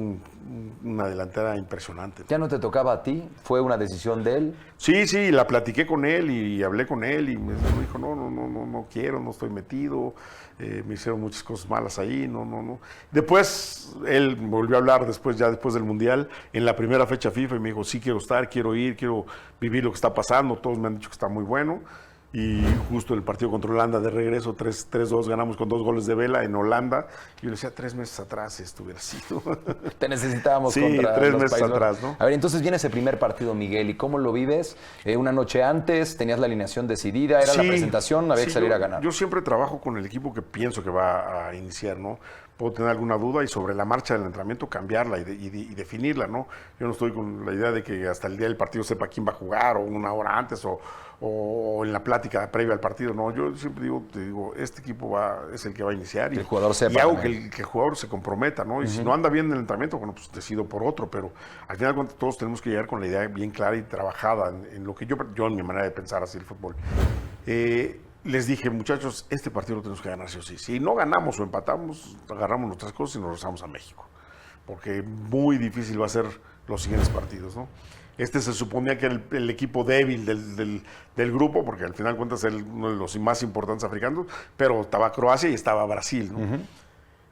una delantera impresionante. ¿Ya no te tocaba a ti? ¿Fue una decisión de él? Sí, la platiqué con él y hablé con él y me dijo, no quiero, no estoy metido. Me hicieron muchas cosas malas ahí, no. Después, él volvió a hablar después del Mundial, en la primera fecha FIFA, y me dijo, sí quiero estar, quiero ir, quiero vivir lo que está pasando. Todos me han dicho que está muy bueno. Y justo el partido contra Holanda de regreso, 3-2, ganamos con 2 goles de Vela en Holanda. Y yo le decía, 3 meses atrás esto hubiera sido. Te necesitábamos Sí, contra 3 los meses Países atrás, Bajos. ¿no? A ver, entonces viene ese primer partido, Miguel, ¿y cómo lo vives? Una noche antes, tenías la alineación decidida, era la presentación, había que salir a ganar. Yo siempre trabajo con el equipo que pienso que va a iniciar, ¿no? Puedo tener alguna duda y sobre la marcha del entrenamiento cambiarla y definirla, ¿no? Yo no estoy con la idea de que hasta el día del partido sepa quién va a jugar o una hora antes o en la plática previa al partido, no. Yo siempre te digo, este equipo es el que va a iniciar y el jugador sepa y hago también. que el jugador se comprometa, ¿no? Y si no anda bien en el entrenamiento, bueno, pues decido por otro, pero al final de cuentas todos tenemos que llegar con la idea bien clara y trabajada en lo que yo en mi manera de pensar así el fútbol. Les dije, muchachos, este partido lo tenemos que ganar sí o sí. Si no ganamos o empatamos, agarramos nuestras cosas y nos regresamos a México. Porque muy difícil va a ser los siguientes partidos, ¿no? Este se suponía que era el equipo débil del grupo, porque al final de cuentas es uno de los más importantes africanos, pero estaba Croacia y estaba Brasil, ¿no?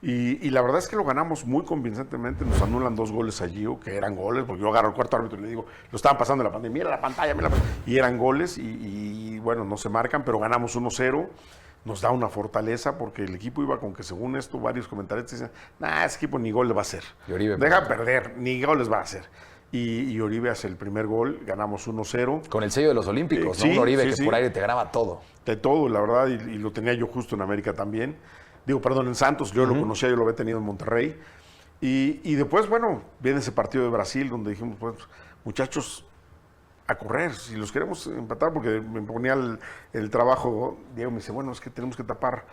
Y la verdad es que lo ganamos muy convincentemente. Nos anulan 2 goles allí, que eran goles, porque yo agarro al cuarto árbitro y le digo, lo estaban pasando en la pantalla, mira la pantalla, y eran goles, y bueno, no se marcan, pero ganamos 1-0. Nos da una fortaleza, porque el equipo iba con que, según esto, varios comentarios dicen, ese equipo ni gol le va a hacer. Deja perder, ni goles va a hacer. Y Oribe hace el primer gol, ganamos 1-0. Con el sello de los Olímpicos, ¿no? Sí, Un Oribe sí. que por aire te graba todo. De todo, la verdad, y lo tenía yo justo en América también. en Santos, yo lo conocía, yo lo había tenido en Monterrey. Y después, bueno, viene ese partido de Brasil donde dijimos, pues, muchachos, a correr, si los queremos empatar, porque me ponía el trabajo, Diego me dice, bueno, es que tenemos que tapar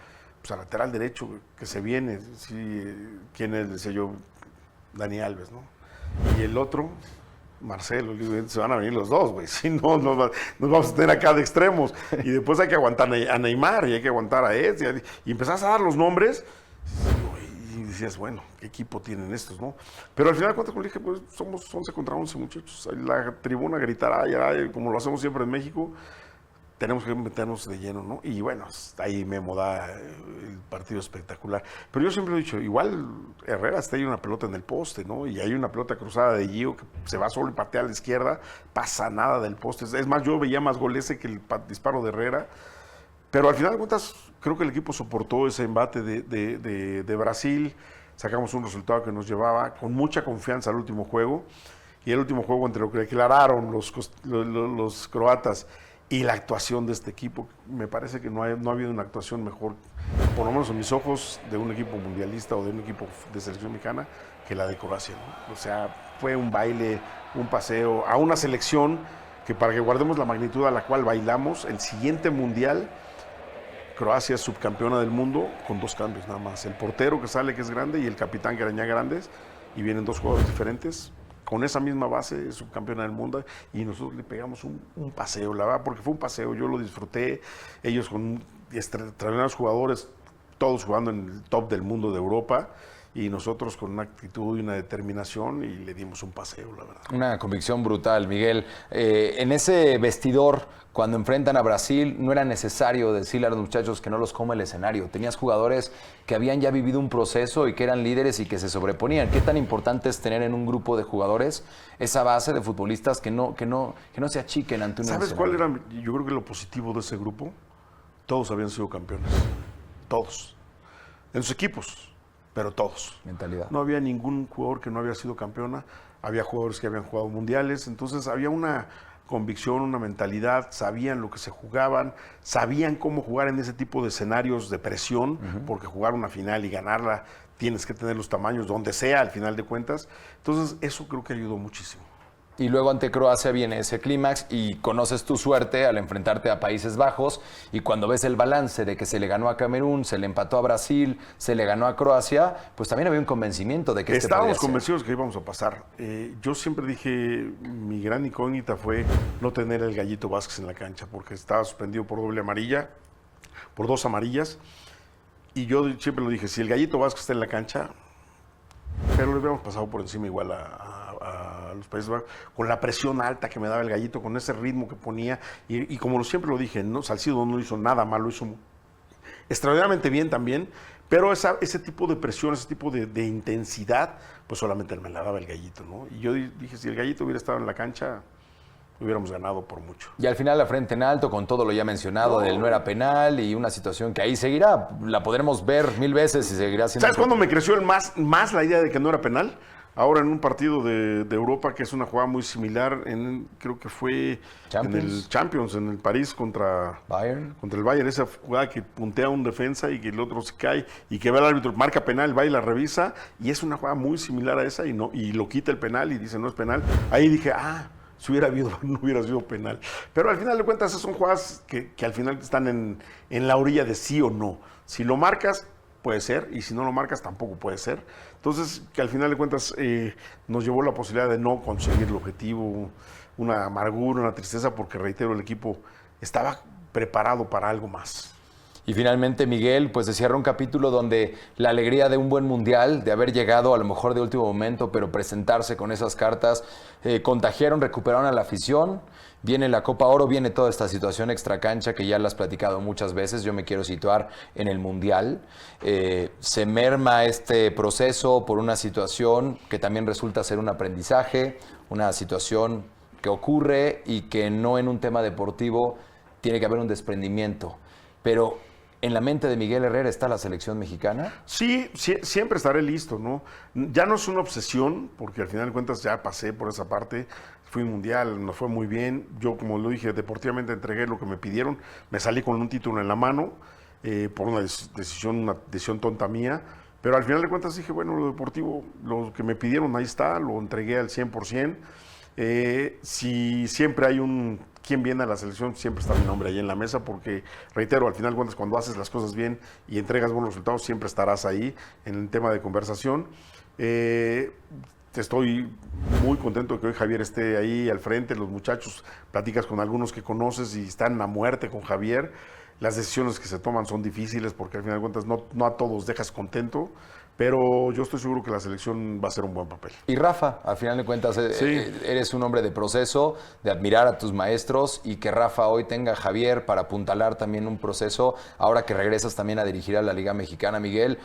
pues, al lateral derecho, que se viene, sí, ¿quién es? Decía yo, Dani Alves, ¿no? Y el otro, Marcelo, le digo, se van a venir los dos, güey, si no, nos vamos a tener acá de extremos, y después hay que aguantar a Neymar, y hay que aguantar a este, y empezás a dar los nombres, y decías, bueno, ¿qué equipo tienen estos, no? Pero al final de cuentas, como dije, pues somos 11 contra 11, muchachos. La tribuna gritará, ya, como lo hacemos siempre en México, tenemos que meternos de lleno, ¿no? Y bueno, ahí Memo da el partido espectacular. Pero yo siempre he dicho, igual Herrera está ahí una pelota en el poste, ¿no? Y hay una pelota cruzada de Gio que se va solo y patea a la izquierda, pasa nada del poste. Es más, yo veía más gol ese que el disparo de Herrera. Pero al final de cuentas, creo que el equipo soportó ese embate de Brasil. Sacamos un resultado que nos llevaba con mucha confianza al último juego. Y el último juego, entre lo que declararon los croatas y la actuación de este equipo, me parece que no ha habido una actuación mejor, por lo menos en mis ojos, de un equipo mundialista o de un equipo de selección mexicana, que la de Croacia, ¿no? O sea, fue un baile, un paseo a una selección que, para que guardemos la magnitud a la cual bailamos, el siguiente mundial, Croacia es subcampeona del mundo con 2 cambios nada más. El portero que sale, que es grande, y el capitán que araña grandes, y vienen 2 jugadores diferentes. Con esa misma base es subcampeona del mundo, y nosotros le pegamos un paseo, la verdad, porque fue un paseo, yo lo disfruté. Ellos con extraordinarios jugadores, todos jugando en el top del mundo de Europa, y nosotros con una actitud y una determinación, y le dimos un paseo, la verdad. Una convicción brutal, Miguel. En ese vestidor, cuando enfrentan a Brasil, no era necesario decirle a los muchachos que no los coma el escenario. Tenías jugadores que habían ya vivido un proceso y que eran líderes y que se sobreponían. ¿Qué tan importante es tener en un grupo de jugadores esa base de futbolistas que no se achiquen ante un escenario? ¿Sabes cuál era? Yo creo que lo positivo de ese grupo, todos habían sido campeones. Todos. En sus equipos. Pero todos. Mentalidad. No había ningún jugador que no había sido campeona, había jugadores que habían jugado mundiales, entonces había una convicción, una mentalidad, sabían lo que se jugaban, sabían cómo jugar en ese tipo de escenarios de presión, porque jugar una final y ganarla tienes que tener los tamaños donde sea al final de cuentas, entonces eso creo que ayudó muchísimo. Y luego ante Croacia viene ese clímax y conoces tu suerte al enfrentarte a Países Bajos, y cuando ves el balance de que se le ganó a Camerún, se le empató a Brasil, se le ganó a Croacia, pues también había un convencimiento de que estábamos convencidos que íbamos a pasar. Yo siempre dije, mi gran incógnita fue no tener el Gallito Vázquez en la cancha, porque estaba suspendido por doble amarilla, por 2 amarillas, y yo siempre lo dije, si el Gallito Vázquez está en la cancha, pero le hubiéramos pasado por encima igual a los Países Bajos, con la presión alta que me daba el Gallito, con ese ritmo que ponía, y como siempre lo dije, ¿no? Salcido no hizo nada mal, lo hizo extraordinariamente bien también, pero ese tipo de presión, ese tipo de intensidad, pues solamente me la daba el Gallito, ¿no? Y yo dije, si el Gallito hubiera estado en la cancha, hubiéramos ganado por mucho. Y al final la frente en alto, con todo lo ya mencionado, del no era penal, y una situación que ahí seguirá, la podremos ver 1000 veces y seguirá siendo... ¿Sabes cuándo me creció más la idea de que no era penal? Ahora en un partido de Europa, que es una jugada muy similar, creo que fue en el Champions, en el París contra el Bayern, esa jugada que puntea a un defensa y que el otro se cae y que va el árbitro, marca penal, va y la revisa, y es una jugada muy similar a esa, y lo quita el penal y dice no es penal. Ahí dije, si hubiera habido, no hubiera sido penal. Pero al final de cuentas esas son jugadas que al final están en la orilla de sí o no. Si lo marcas, puede ser, y si no lo marcas, tampoco puede ser. Entonces, que al final de cuentas nos llevó la posibilidad de no conseguir el objetivo, una amargura, una tristeza, porque reitero, el equipo estaba preparado para algo más. Y finalmente, Miguel, pues se cierra un capítulo donde la alegría de un buen mundial, de haber llegado a lo mejor de último momento, pero presentarse con esas cartas, contagiaron, recuperaron a la afición. Viene la Copa Oro, viene toda esta situación extracancha que ya la has platicado muchas veces. Yo me quiero situar en el mundial. Se merma este proceso por una situación que también resulta ser un aprendizaje, una situación que ocurre y que no en un tema deportivo tiene que haber un desprendimiento. Pero ¿en la mente de Miguel Herrera está la selección mexicana? Sí, siempre estaré listo, ¿no? Ya no es una obsesión, porque al final de cuentas ya pasé por esa parte, fui mundial, nos fue muy bien. Yo, como lo dije, deportivamente entregué lo que me pidieron, me salí con un título en la mano, por una decisión tonta mía. Pero al final de cuentas dije, bueno, lo deportivo, lo que me pidieron, ahí está, lo entregué al 100%. Si siempre hay quien viene a la selección, siempre está mi nombre ahí en la mesa, porque, reitero, al final de cuentas, cuando haces las cosas bien y entregas buenos resultados, siempre estarás ahí en el tema de conversación. Estoy muy contento de que hoy Javier esté ahí al frente, los muchachos, platicas con algunos que conoces y están a muerte con Javier. Las decisiones que se toman son difíciles porque al final de cuentas no a todos dejas contento, pero yo estoy seguro que la selección va a hacer un buen papel. Y Rafa, al final de cuentas, eres un hombre de proceso, de admirar a tus maestros y que Rafa hoy tenga a Javier para apuntalar también un proceso. Ahora que regresas también a dirigir a la Liga Mexicana, Miguel,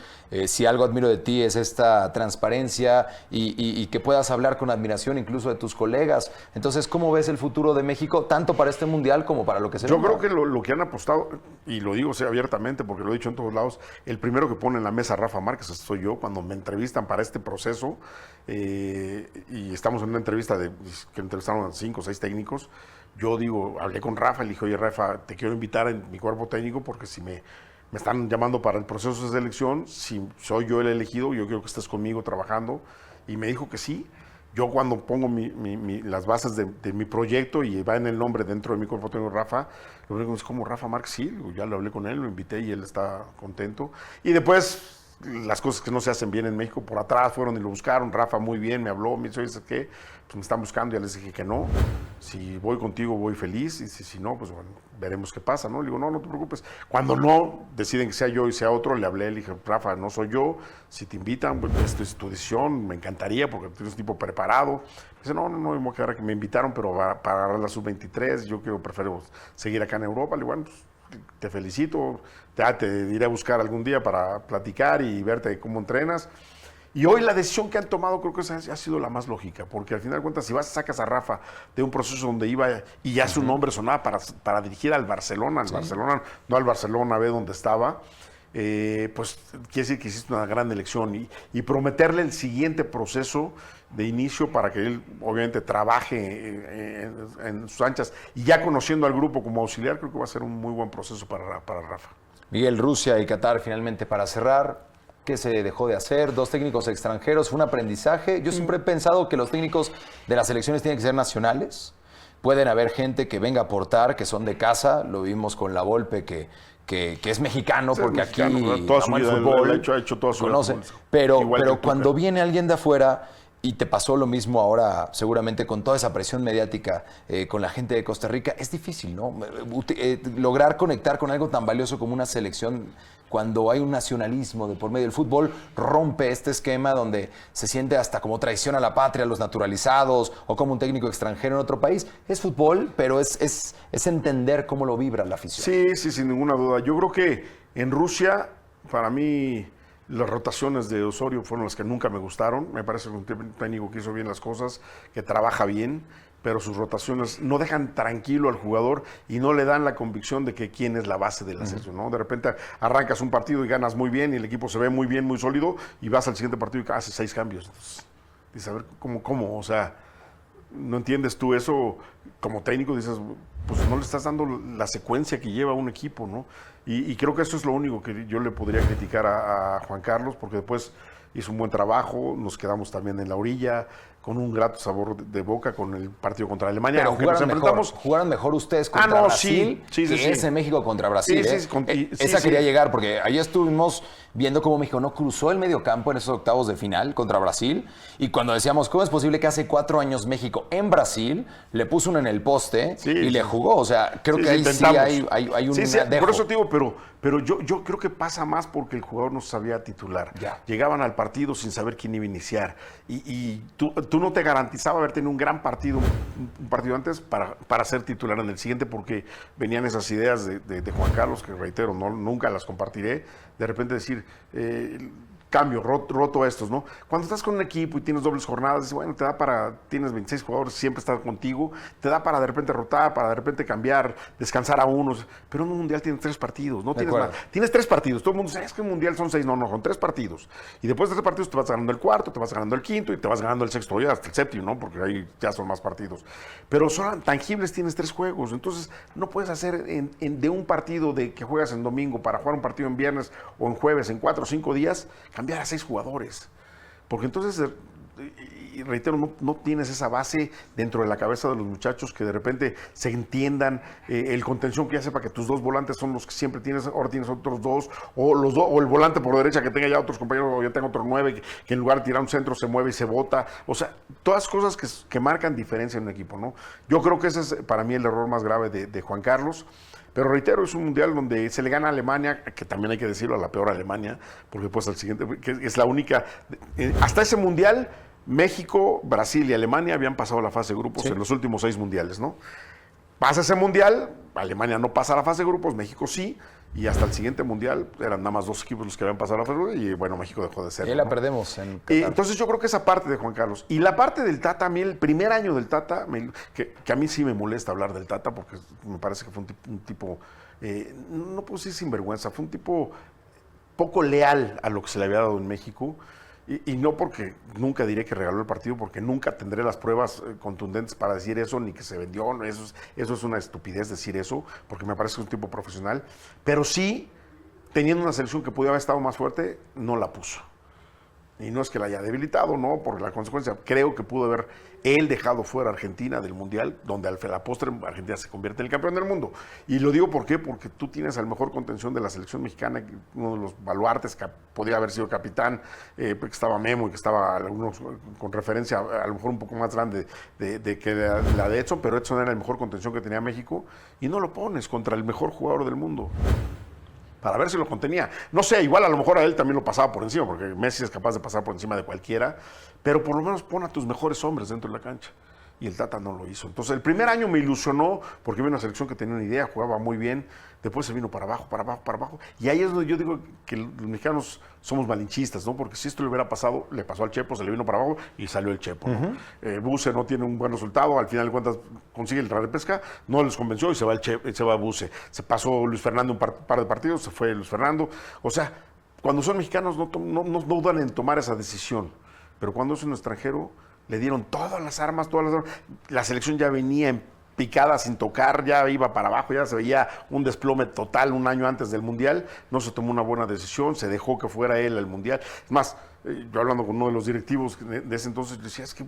si algo admiro de ti es esta transparencia y que puedas hablar con admiración incluso de tus colegas. Entonces, ¿cómo ves el futuro de México, tanto para este Mundial como para lo que será? Yo creo que lo que han apostado, y lo digo abiertamente porque lo he dicho en todos lados, el primero que pone en la mesa a Rafa Márquez soy yo. Cuando me entrevistan para este proceso, y estamos en una entrevista que entrevistaron a 5 o 6 técnicos, yo hablé con Rafa, le dije, oye Rafa, te quiero invitar en mi cuerpo técnico porque si me están llamando para el proceso de selección, si soy yo el elegido, yo quiero que estés conmigo trabajando, y me dijo que sí. Yo cuando pongo las bases de mi proyecto y va en el nombre dentro de mi cuerpo técnico Rafa, lo único es como Rafa Márquez, sí, ya lo hablé con él, lo invité y él está contento. Y después las cosas que no se hacen bien en México, por atrás fueron y lo buscaron. Rafa muy bien, me habló, me dice, oye, ¿qué? Pues me están buscando, ya les dije que no. Si voy contigo, voy feliz, y si no, pues bueno, veremos qué pasa, ¿no? Le digo, no te preocupes. Cuando no deciden que sea yo y sea otro, le hablé, le dije, Rafa, no soy yo, si te invitan, pues esto es tu decisión, me encantaría porque tú eres un tipo preparado. Dice, no, me voy a quedar que me invitaron, pero para agarrar la sub-23, prefiero seguir acá en Europa. Le digo, bueno, pues te felicito, te iré a buscar algún día para platicar y verte cómo entrenas. Y hoy la decisión que han tomado creo que ha sido la más lógica, porque al final de cuentas, si sacas a Rafa de un proceso donde iba y ya su nombre sonaba para dirigir al Barcelona, Barcelona, no al Barcelona B donde estaba, pues quiere decir que hiciste una gran elección y prometerle el siguiente proceso de inicio para que él obviamente trabaje en sus anchas y ya conociendo al grupo como auxiliar, creo que va a ser un muy buen proceso para Rafa. Miguel, Rusia y Qatar finalmente para cerrar. ¿Qué se dejó de hacer? 2 técnicos extranjeros, fue un aprendizaje. Yo siempre he pensado que los técnicos de las selecciones tienen que ser nacionales. Pueden haber gente que venga a aportar, que son de casa. Lo vimos con La Volpe, que es mexicano, sí, porque aquí toda su vida, el fútbol, ha hecho toda su conoce. Vida. Pero cuando viene alguien de afuera, y te pasó lo mismo ahora, seguramente con toda esa presión mediática con la gente de Costa Rica, es difícil, ¿no? Lograr conectar con algo tan valioso como una selección cuando hay un nacionalismo de por medio del fútbol, rompe este esquema donde se siente hasta como traición a la patria, a los naturalizados, o como un técnico extranjero en otro país. Es fútbol, pero es entender cómo lo vibra la afición. Sí, sin ninguna duda. Yo creo que en Rusia, para mí, las rotaciones de Osorio fueron las que nunca me gustaron. Me parece un técnico que hizo bien las cosas, que trabaja bien, pero sus rotaciones no dejan tranquilo al jugador y no le dan la convicción de que quién es la base de la selección, ¿no? De repente arrancas un partido y ganas muy bien y el equipo se ve muy bien, muy sólido, y vas al siguiente partido y haces 6 cambios. Entonces, dices, a ver, ¿cómo? O sea, ¿no entiendes tú eso como técnico? Dices, pues no le estás dando la secuencia que lleva un equipo, ¿no? Y creo que eso es lo único que yo le podría criticar a Juan Carlos, porque después hizo un buen trabajo, nos quedamos también en la orilla, con un grato sabor de boca con el partido contra Alemania. Pero jugaron mejor ustedes contra Brasil que ese México contra Brasil. Esa quería llegar, porque ahí estuvimos viendo cómo México no cruzó el medio campo en esos octavos de final contra Brasil, y cuando decíamos, ¿cómo es posible que hace 4 años México en Brasil le puso uno en el poste y le jugó? O sea, creo que ahí intentamos. Sí hay un dejo. Por eso te digo, pero yo creo que pasa más porque el jugador no sabía titular. Llegaban al partido sin saber quién iba a iniciar. Y tú no te garantizaba haber tenido un gran partido, un partido antes para ser titular en el siguiente, porque venían esas ideas de Juan Carlos, que reitero, nunca las compartiré. De repente decir, cambio, roto estos, ¿no? Cuando estás con un equipo y tienes dobles jornadas, dices, bueno, tienes 26 jugadores, siempre están contigo, te da para de repente rotar, para de repente cambiar, descansar a unos, pero en un mundial tienes 3 partidos, no tienes más. Tienes 3 partidos, todo el mundo dice, es que un mundial son 6, no, son 3 partidos. Y después de 3 partidos te vas ganando el cuarto, te vas ganando el quinto y te vas ganando el sexto, ya hasta el séptimo, ¿no? Porque ahí ya son más partidos. Pero son tangibles, tienes 3 juegos, entonces no puedes hacer de un partido de que juegas en domingo para jugar un partido en viernes o en jueves, en 4 o 5 días, cambiar a 6 jugadores. Porque entonces, y reitero, no tienes esa base dentro de la cabeza de los muchachos que de repente se entiendan el contención que ya sepa que tus 2 volantes son los que siempre tienes, ahora tienes otros 2, o el volante por derecha que tenga ya otros compañeros, o ya tenga otro 9, que en lugar de tirar un centro se mueve y se bota. O sea, todas cosas que marcan diferencia en un equipo, ¿no? Yo creo que ese es para mí el error más grave de Juan Carlos. Pero reitero, es un mundial donde se le gana a Alemania, que también hay que decirlo, a la peor Alemania, porque pues al siguiente, que es la única. Hasta ese mundial, México, Brasil y Alemania habían pasado la fase de grupos en los últimos 6 mundiales, ¿no? Pasa ese mundial, Alemania no pasa a la fase de grupos, México sí, y hasta el siguiente mundial eran nada más 2 equipos los que habían pasado a la fase de grupos, y bueno, México dejó de ser. Y la perdemos en Qatar. Entonces yo creo que esa parte de Juan Carlos. Y la parte del Tata, a mí el primer año del Tata, que a mí sí me molesta hablar del Tata, porque me parece que fue un tipo no puedo decir sinvergüenza, fue un tipo poco leal a lo que se le había dado en México. Y no porque nunca diré que regaló el partido, porque nunca tendré las pruebas contundentes para decir eso, ni que se vendió. No, eso es una estupidez decir eso, porque me parece que es un tipo profesional. Pero sí, teniendo una selección que pudiera haber estado más fuerte, no la puso. Y no es que la haya debilitado, no, por la consecuencia. Creo que pudo haber él dejado fuera a Argentina del Mundial, donde a la postre Argentina se convierte en el campeón del mundo. Y lo digo ¿por qué? Porque tú tienes al mejor contención de la selección mexicana, uno de los baluartes que podría haber sido capitán, que estaba Memo y que estaba algunos con referencia a lo mejor un poco más grande que la de Edson, pero Edson era el mejor contención que tenía México, y no lo pones contra el mejor jugador del mundo. Para ver si lo contenía. No sé, igual a lo mejor a él también lo pasaba por encima, porque Messi es capaz de pasar por encima de cualquiera, pero por lo menos pon a tus mejores hombres dentro de la cancha. Y el Tata no lo hizo. Entonces, el primer año me ilusionó, porque vi una selección que tenía una idea, jugaba muy bien, después se vino para abajo. Y ahí es donde yo digo que los mexicanos somos malinchistas, ¿no? Porque si esto le hubiera pasado, le pasó al Chepo, se le vino para abajo y salió el Chepo, ¿no? Buse no tiene un buen resultado, al final de cuentas consigue el repesca, no les convenció y se va el Chepo, se va Buse. Se pasó Luis Fernando un par de partidos, se fue Luis Fernando. O sea, cuando son mexicanos no dudan en tomar esa decisión, pero cuando es un extranjero le dieron todas las armas. La selección ya venía en picada sin tocar, ya iba para abajo, ya se veía un desplome total un año antes del Mundial. No se tomó una buena decisión, se dejó que fuera él al Mundial. Es más, yo hablando con uno de los directivos de ese entonces, decía, es que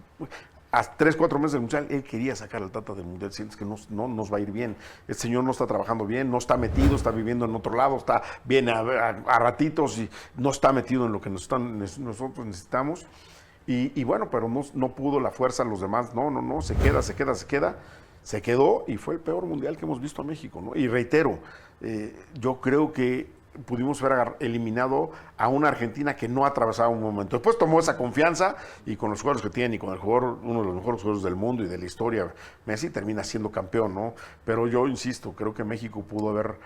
a 3, 4 meses del Mundial, él quería sacar al Tata del Mundial, sientes que no nos va a ir bien. El señor no está trabajando bien, no está metido, está viviendo en otro lado, está bien a ratitos y no está metido en lo que nosotros necesitamos. Y bueno, pero no pudo la fuerza los demás, no, se quedó y fue el peor mundial que hemos visto a México, ¿no? Y reitero, yo creo que pudimos haber eliminado a una Argentina que no atravesaba un momento. Después tomó esa confianza y con los jugadores que tiene y con el jugador, uno de los mejores jugadores del mundo y de la historia, Messi termina siendo campeón, ¿no? Pero yo insisto, creo que México pudo haber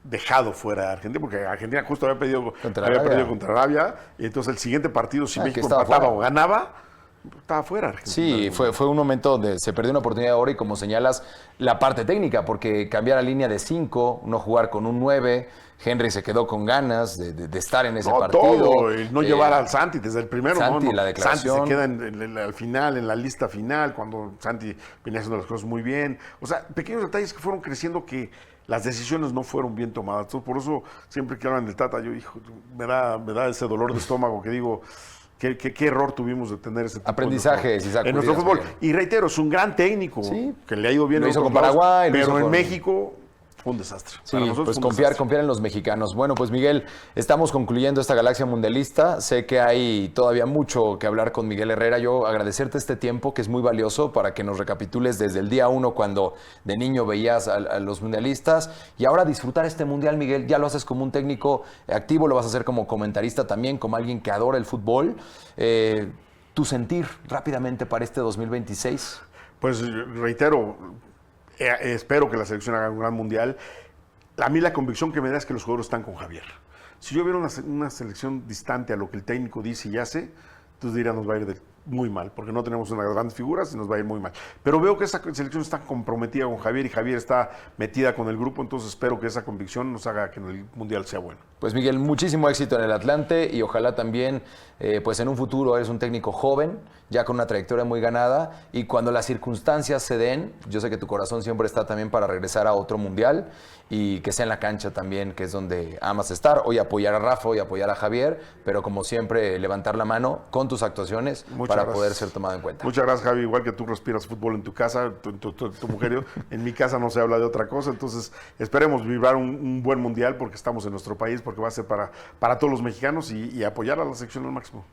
dejado fuera a Argentina, porque Argentina justo había perdido contra Arabia, y entonces el siguiente partido, si México empataba o ganaba, estaba fuera. Sí, fue un momento donde se perdió una oportunidad de oro y, como señalas, la parte técnica, porque cambiar a línea de 5, no jugar con un 9, Henry se quedó con ganas de estar en ese partido. Todo, y no llevar al Santi desde el primero. Santi, la declaración. Santi se queda al final, en la lista final, cuando Santi venía haciendo las cosas muy bien. O sea, pequeños detalles que fueron creciendo que las decisiones no fueron bien tomadas. Entonces, por eso, siempre que hablan del Tata, yo, hijo, me da ese dolor de estómago que digo, ¿Qué error tuvimos de tener ese tipo aprendizajes en nuestro fútbol? Y reitero, es un gran técnico, sí, que le ha ido bien lo hizo con Paraguay, pero en México fue un desastre. Sí, pues confiar en los mexicanos. Bueno, pues Miguel, estamos concluyendo esta Galaxia Mundialista. Sé que hay todavía mucho que hablar con Miguel Herrera. Yo agradecerte este tiempo, que es muy valioso, para que nos recapitules desde el día 1, cuando de niño veías a los mundialistas, y ahora disfrutar este mundial, Miguel. Ya lo haces como un técnico activo, lo vas a hacer como comentarista también, como alguien que adora el fútbol. ¿Tu sentir rápidamente para este 2026? Pues reitero, espero que la selección haga un gran mundial. A mí la convicción que me da es que los jugadores están con Javier. Si yo viera una selección distante a lo que el técnico dice y hace, entonces diría nos va a ir muy mal, porque no tenemos unas grandes figuras y nos va a ir muy mal. Pero veo que esa selección está comprometida con Javier y Javier está metida con el grupo, entonces espero que esa convicción nos haga que el Mundial sea bueno. Pues Miguel, muchísimo éxito en el Atlante y ojalá también, pues en un futuro eres un técnico joven, ya con una trayectoria muy ganada y cuando las circunstancias se den, yo sé que tu corazón siempre está también para regresar a otro Mundial y que sea en la cancha también, que es donde amas estar, hoy apoyar a Rafa, hoy apoyar a Javier, pero como siempre levantar la mano con tus actuaciones para poder ser tomado en cuenta. Muchas gracias, Javi. Igual que tú respiras fútbol en tu casa, tu mujer, en mi casa no se habla de otra cosa, entonces esperemos vibrar un buen Mundial porque estamos en nuestro país, porque va a ser para todos los mexicanos y apoyar a la selección al máximo.